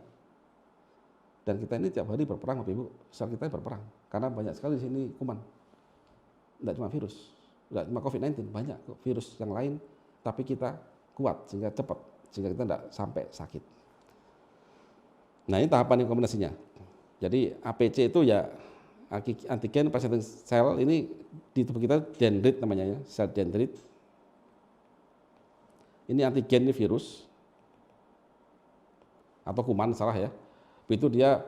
Dan kita ini tiap hari berperang, Bapak Ibu. Sel kita berperang. Karena banyak sekali di sini kuman. Tidak cuma virus, tidak cuma COVID-19, banyak virus yang lain, tapi kita kuat sehingga cepat, sehingga kita tidak sampai sakit. Nah, ini tahapan kombinasinya. Jadi APC itu ya antigen presenting cell, ini di tubuh kita dendrit namanya ya, sel dendrit. Ini antigen, ini virus atau kuman, salah ya. Begitu dia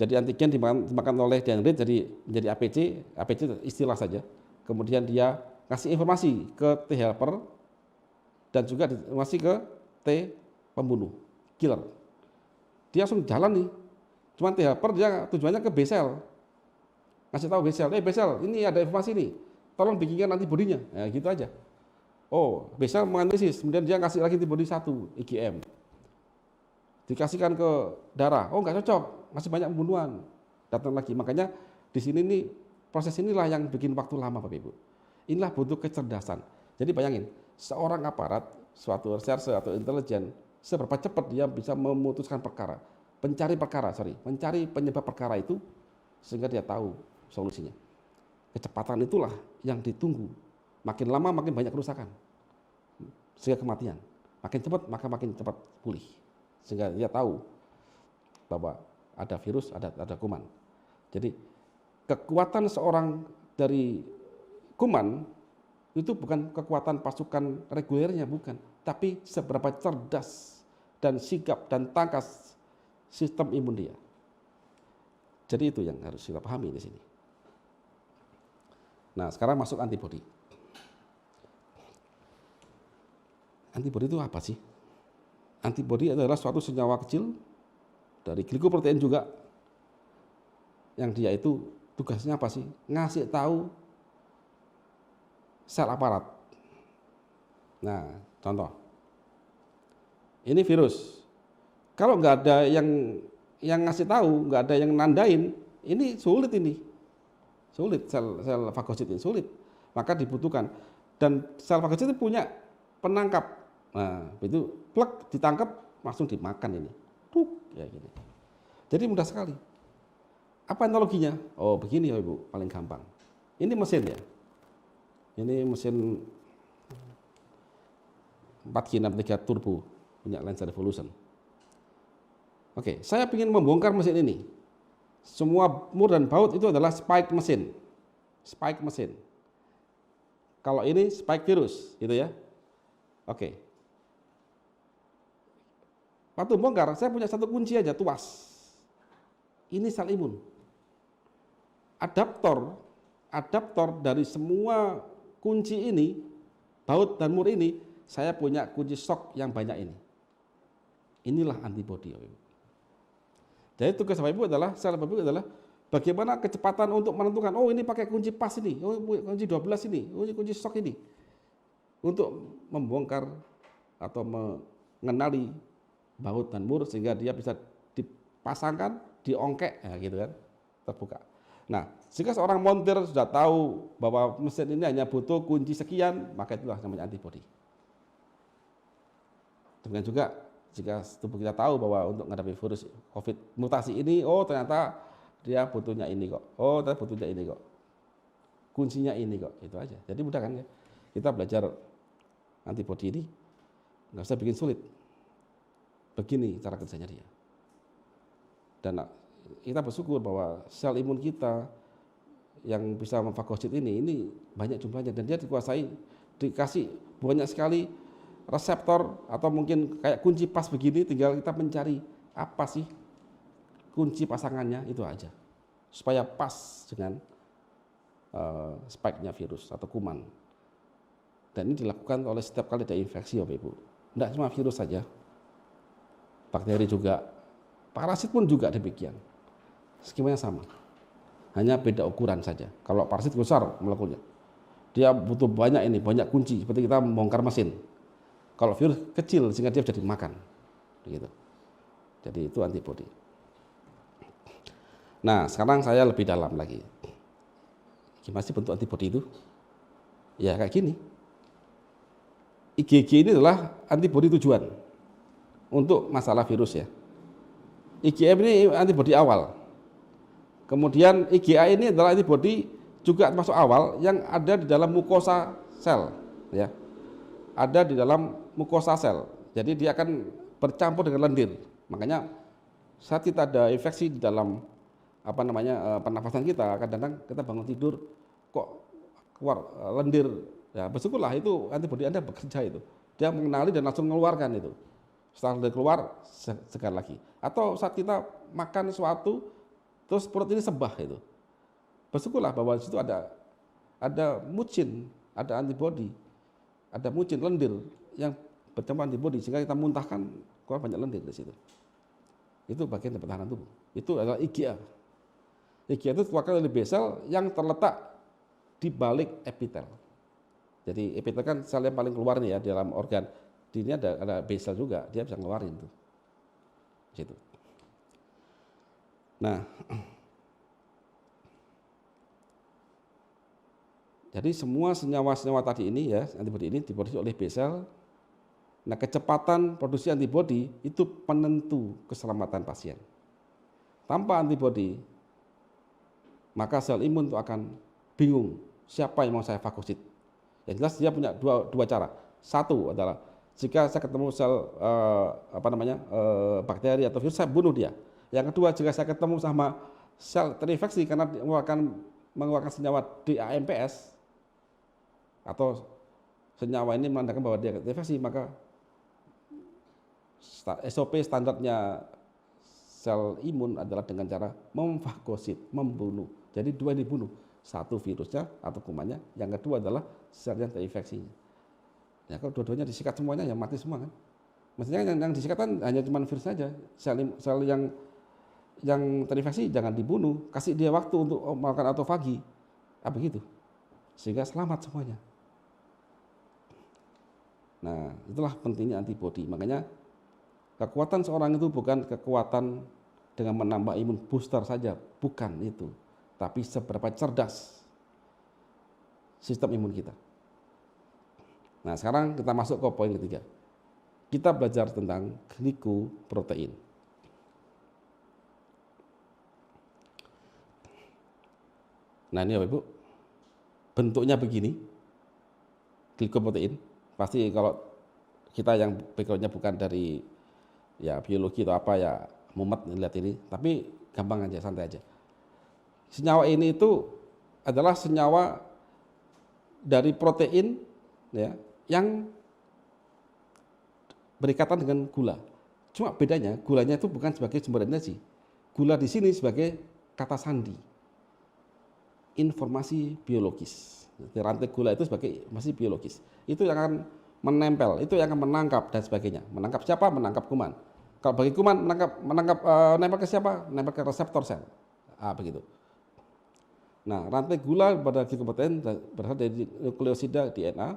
jadi antigen dimakan oleh dendrit jadi menjadi APC istilah saja. Kemudian dia kasih informasi ke T helper dan juga informasi ke T pembunuh, killer. Dia langsung jalan nih. Cuman T helper dia tujuannya ke B cell. Ngasih tahu B cell, ini ada informasi nih. Tolong bikinkan antibodinya. Ya, gitu aja. Oh, B cell menganalisis, kemudian dia kasih lagi antibodi 1 IgM. Dikasihkan ke darah, oh nggak cocok, masih banyak pembunuhan. Datang lagi, makanya Di sini nih proses inilah yang bikin waktu lama Bapak Ibu. Inilah butuh kecerdasan. Jadi bayangin, seorang aparat, suatu reserse atau intelijen, seberapa cepat dia bisa memutuskan perkara, mencari penyebab perkara itu sehingga dia tahu solusinya. Kecepatan itulah yang ditunggu. Makin lama makin banyak kerusakan, sehingga kematian. Makin cepat maka makin cepat pulih, sehingga dia tahu bahwa ada virus, ada kuman. Jadi kekuatan seorang dari kuman itu bukan kekuatan pasukan regulernya, bukan, tapi seberapa cerdas dan sigap dan tangkas sistem imun dia. Jadi itu yang harus kita pahami di sini. Nah, sekarang masuk antibodi. Antibodi itu apa sih? Antibodi adalah suatu senyawa kecil dari glikoprotein juga, yang dia itu tugasnya apa sih? Ngasih tahu sel aparat. Nah, contoh, ini virus. Kalau nggak ada yang ngasih tahu, nggak ada yang nandain, ini sulit sel fagosit ini sulit. Maka dibutuhkan, dan sel fagosit itu punya penangkap. Nah, itu plek ditangkap langsung dimakan ini. Ya gini. Jadi mudah sekali. Apa analoginya? Oh, begini ya Ibu, paling gampang. Ini mesin ya. Ini mesin 4G63 turbo punya Lancer Revolution. Oke, saya ingin membongkar mesin ini. Semua mur dan baut itu adalah spike mesin. Spike mesin. Kalau ini spike virus, gitu ya. Oke. Waktu bongkar, saya punya satu kunci aja, tuas. Ini sel imun. Adaptor dari semua kunci ini, baut dan mur ini, saya punya kunci shock yang banyak ini. Inilah antibodi. Jadi tugas Bapak Ibu adalah, sel Bapak Ibu adalah bagaimana kecepatan untuk menentukan, oh ini pakai kunci pas ini, oh kunci 12 ini, oh ini kunci shock ini. Untuk membongkar atau mengenali baut dan mur sehingga dia bisa dipasangkan, diongkek, ya gitu kan, terbuka. Nah, jika seorang montir sudah tahu bahwa mesin ini hanya butuh kunci sekian, maka itulah namanya antibodi. Demikian juga jika tubuh kita tahu bahwa untuk menghadapi virus COVID mutasi ini, oh ternyata dia butuhnya ini kok, oh ternyata butuhnya ini kok, kuncinya ini kok, itu aja. Jadi mudah kan ya, kita belajar antibodi ini nggak usah bikin sulit. Begini cara kerjanya dia. Dan kita bersyukur bahwa sel imun kita yang bisa memfagosit ini banyak jumlahnya, dan dia dikasih banyak sekali reseptor atau mungkin kayak kunci pas begini, tinggal kita mencari apa sih kunci pasangannya, itu aja supaya pas dengan spike-nya virus atau kuman. Dan ini dilakukan oleh setiap kali ada infeksi Bapak Ibu. Tidak cuma virus saja, bakteri juga, parasit pun juga demikian. Skemanya sama, hanya beda ukuran saja. Kalau parasit besar molekulnya, dia butuh banyak kunci, seperti kita membongkar mesin. Kalau virus kecil sehingga dia bisa dimakan, begitu. Jadi itu antibodi. Nah, sekarang saya lebih dalam lagi. Gimana sih bentuk antibodi itu? Ya kayak gini. IgG ini adalah antibodi tujuan untuk masalah virus ya. IgM ini antibodi awal. Kemudian IgA ini adalah antibodi juga termasuk awal yang ada di dalam mukosa sel ya. Ada di dalam mukosa sel. Jadi dia akan bercampur dengan lendir. Makanya saat kita ada infeksi di dalam pernafasan kita, kadang-kadang kita bangun tidur kok keluar lendir. Ya, bersyukurlah itu antibodi Anda bekerja itu. Dia mengenali dan langsung mengeluarkan itu. Setelah dia keluar, segar lagi. Atau saat kita makan sesuatu, terus perut ini sebah itu. Bersyukurlah bahwa di situ ada mucin, ada antibodi, ada mucin lendir yang bercampur antibodi sehingga kita muntahkan keluar banyak lendir di situ. Itu bagian dari pertahanan tubuh. Itu adalah IgA. IgA itu dikeluarkan oleh B sel yang terletak di balik epitel. Jadi epitel kan sel yang paling keluar nih ya di dalam organ. Di ini ada B sel juga, dia bisa ngeluarin tuh. Situ. Nah, Jadi semua senyawa-senyawa tadi ini ya, antibodi ini diproduksi oleh B sel. Nah, kecepatan produksi antibodi itu penentu keselamatan pasien. Tanpa antibodi, maka sel imun itu akan bingung siapa yang mau saya fagosit. Yang jelas dia punya dua cara. Satu adalah jika saya ketemu sel bakteri atau virus, saya bunuh dia. Yang kedua, jika saya ketemu sama sel terinfeksi karena mengeluarkan senyawa DAMPS atau senyawa ini menandakan bahwa dia terinfeksi, maka SOP standarnya sel imun adalah dengan cara memfagosit, membunuh. Jadi dua dibunuh, satu virusnya atau kumannya, yang kedua adalah sel yang terinfeksinya. Ya kalau dua-duanya disikat semuanya ya mati semua kan. Maksudnya yang disikat kan hanya cuma virus saja, sel yang terinfeksi jangan dibunuh, kasih dia waktu untuk melakukan autofagi, begitu, sehingga selamat semuanya. Nah, itulah pentingnya antibodi. Makanya kekuatan seorang itu bukan kekuatan dengan menambah imun booster saja, bukan itu. Tapi seberapa cerdas sistem imun kita. Nah, sekarang kita masuk ke poin ketiga. Kita belajar tentang glikoprotein. Nah, ini Bapak Ibu, bentuknya begini. Glikoprotein. Pasti kalau kita yang backgroundnya bukan dari ya biologi atau apa ya mumet lihat ini, tapi gampang aja, santai aja. Senyawa ini itu adalah senyawa dari protein ya yang berikatan dengan gula. Cuma bedanya gulanya itu bukan sebagai sumber energi. Gula di sini sebagai kata sandi. Informasi biologis. Rantai gula itu sebagai masih biologis. Itu yang akan menempel, itu yang akan menangkap dan sebagainya. Menangkap siapa? Menangkap kuman. Kalau bagi kuman nempel ke siapa? Nempel ke reseptor sel. Begitu. Nah, rantai gula pada glikoprotein berasal dari nukleosida DNA.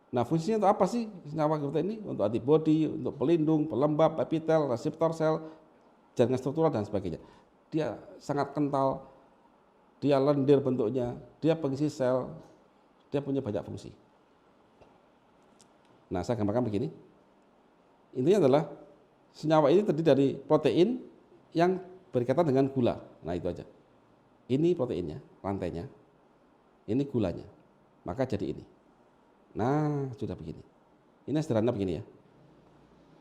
Nah, fungsinya untuk apa sih senyawa glikoprotein ini? Untuk antibodi, untuk pelindung, pelembab, epitel, reseptor sel, jaringan struktural dan sebagainya. Dia sangat kental, dia lendir bentuknya, dia pengisi sel, dia punya banyak fungsi. Nah, saya gambarkan begini. Intinya adalah senyawa ini terdiri dari protein yang berikatan dengan gula. Nah, itu aja. Ini proteinnya, rantainya. Ini gulanya. Maka jadi ini. Nah, sudah begini. Ini sederhana begini ya.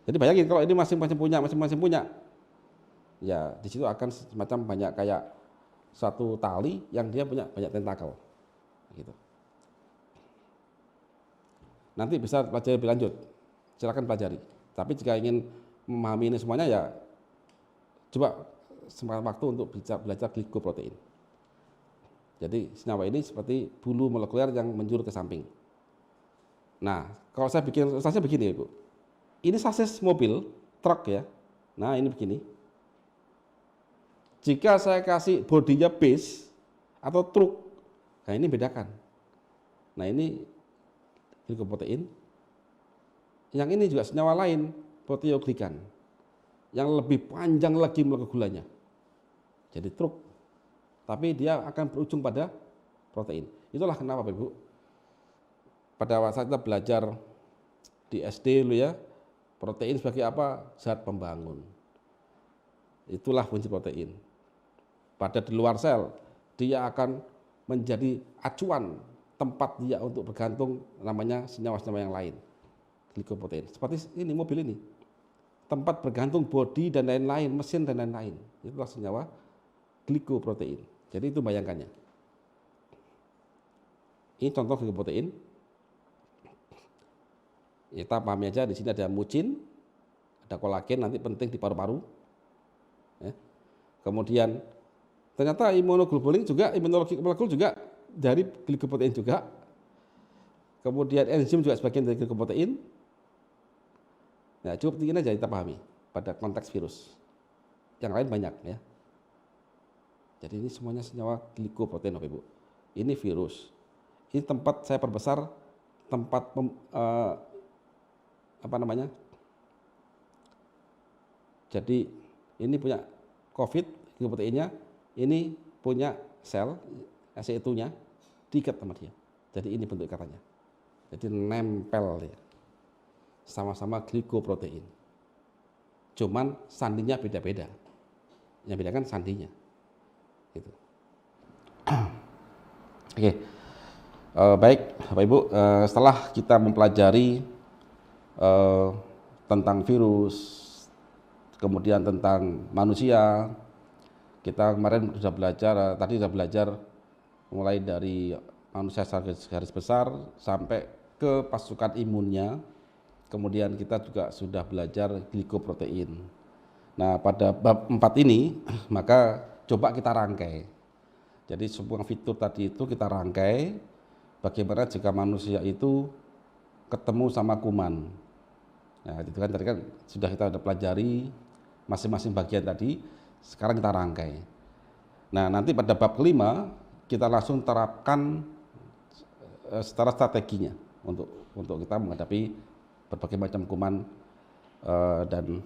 Jadi bayangin kalau ini masing-masing punya. Ya, di situ akan semacam banyak kayak satu tali yang dia punya banyak tentakel. Gitu. Nanti bisa pelajari lebih lanjut, silakan pelajari. Tapi jika ingin memahami ini semuanya ya coba sempatkan waktu untuk belajar glikoprotein. Jadi senyawa ini seperti bulu molekuler yang menjulur ke samping. Nah, kalau saya bikin ilustrasinya begini Ibu. Ini sasis mobil, truk ya. Nah, ini begini. Jika saya kasih bodinya base atau truk, nah ini bedakan. Nah, ini glikoprotein. Yang ini juga senyawa lain, proteoglikan, yang lebih panjang lagi molekul gulanya. Jadi truk, tapi dia akan berujung pada protein. Itulah kenapa Bapak Ibu, pada saat kita belajar di SD dulu ya, protein sebagai apa? Zat pembangun. Itulah fungsi protein. Pada di luar sel, dia akan menjadi acuan tempat dia untuk bergantung, namanya senyawa-senyawa yang lain, glikoprotein. Seperti ini mobil ini, tempat bergantung bodi dan lain-lain, mesin dan lain-lain. Itulah senyawa glikoprotein. Jadi itu bayangkannya. Ini contoh glikoprotein. Kita pahami aja, di sini ada mucin, ada kolagen, nanti penting di paru-paru. Ya. Kemudian ternyata imunoglobulin juga, imunologi molekul juga dari glikoprotein juga. Kemudian enzim juga sebagian dari glikoprotein. Nah, cukup tinggi aja kita pahami pada konteks virus. Yang lain banyak ya. Jadi ini semuanya senyawa glikoprotein Bapak Ibu. Ini virus. Ini tempat saya perbesar tempat Jadi ini punya COVID, glikoproteinnya, ini punya sel, SE2-nya, diikat sama dia. Jadi ini bentuk ikatannya. Jadi nempel ya. Sama-sama glikoprotein. Cuman sandinya beda-beda. Yang beda kan sandinya. Gitu. Oke. Baik, Bapak Ibu, setelah kita mempelajari tentang virus, kemudian tentang manusia, kita kemarin sudah belajar, tadi sudah belajar mulai dari manusia garis besar sampai ke pasukan imunnya, kemudian kita juga sudah belajar glikoprotein. Nah, pada bab 4 ini, maka coba kita rangkai. Jadi semua fitur tadi itu kita rangkai, bagaimana jika manusia itu ketemu sama kuman. Nah, itu kan tadi kan sudah kita pelajari masing-masing bagian tadi, sekarang kita rangkai. Nah, nanti pada bab kelima kita langsung terapkan secara strateginya untuk kita menghadapi berbagai macam kuman dan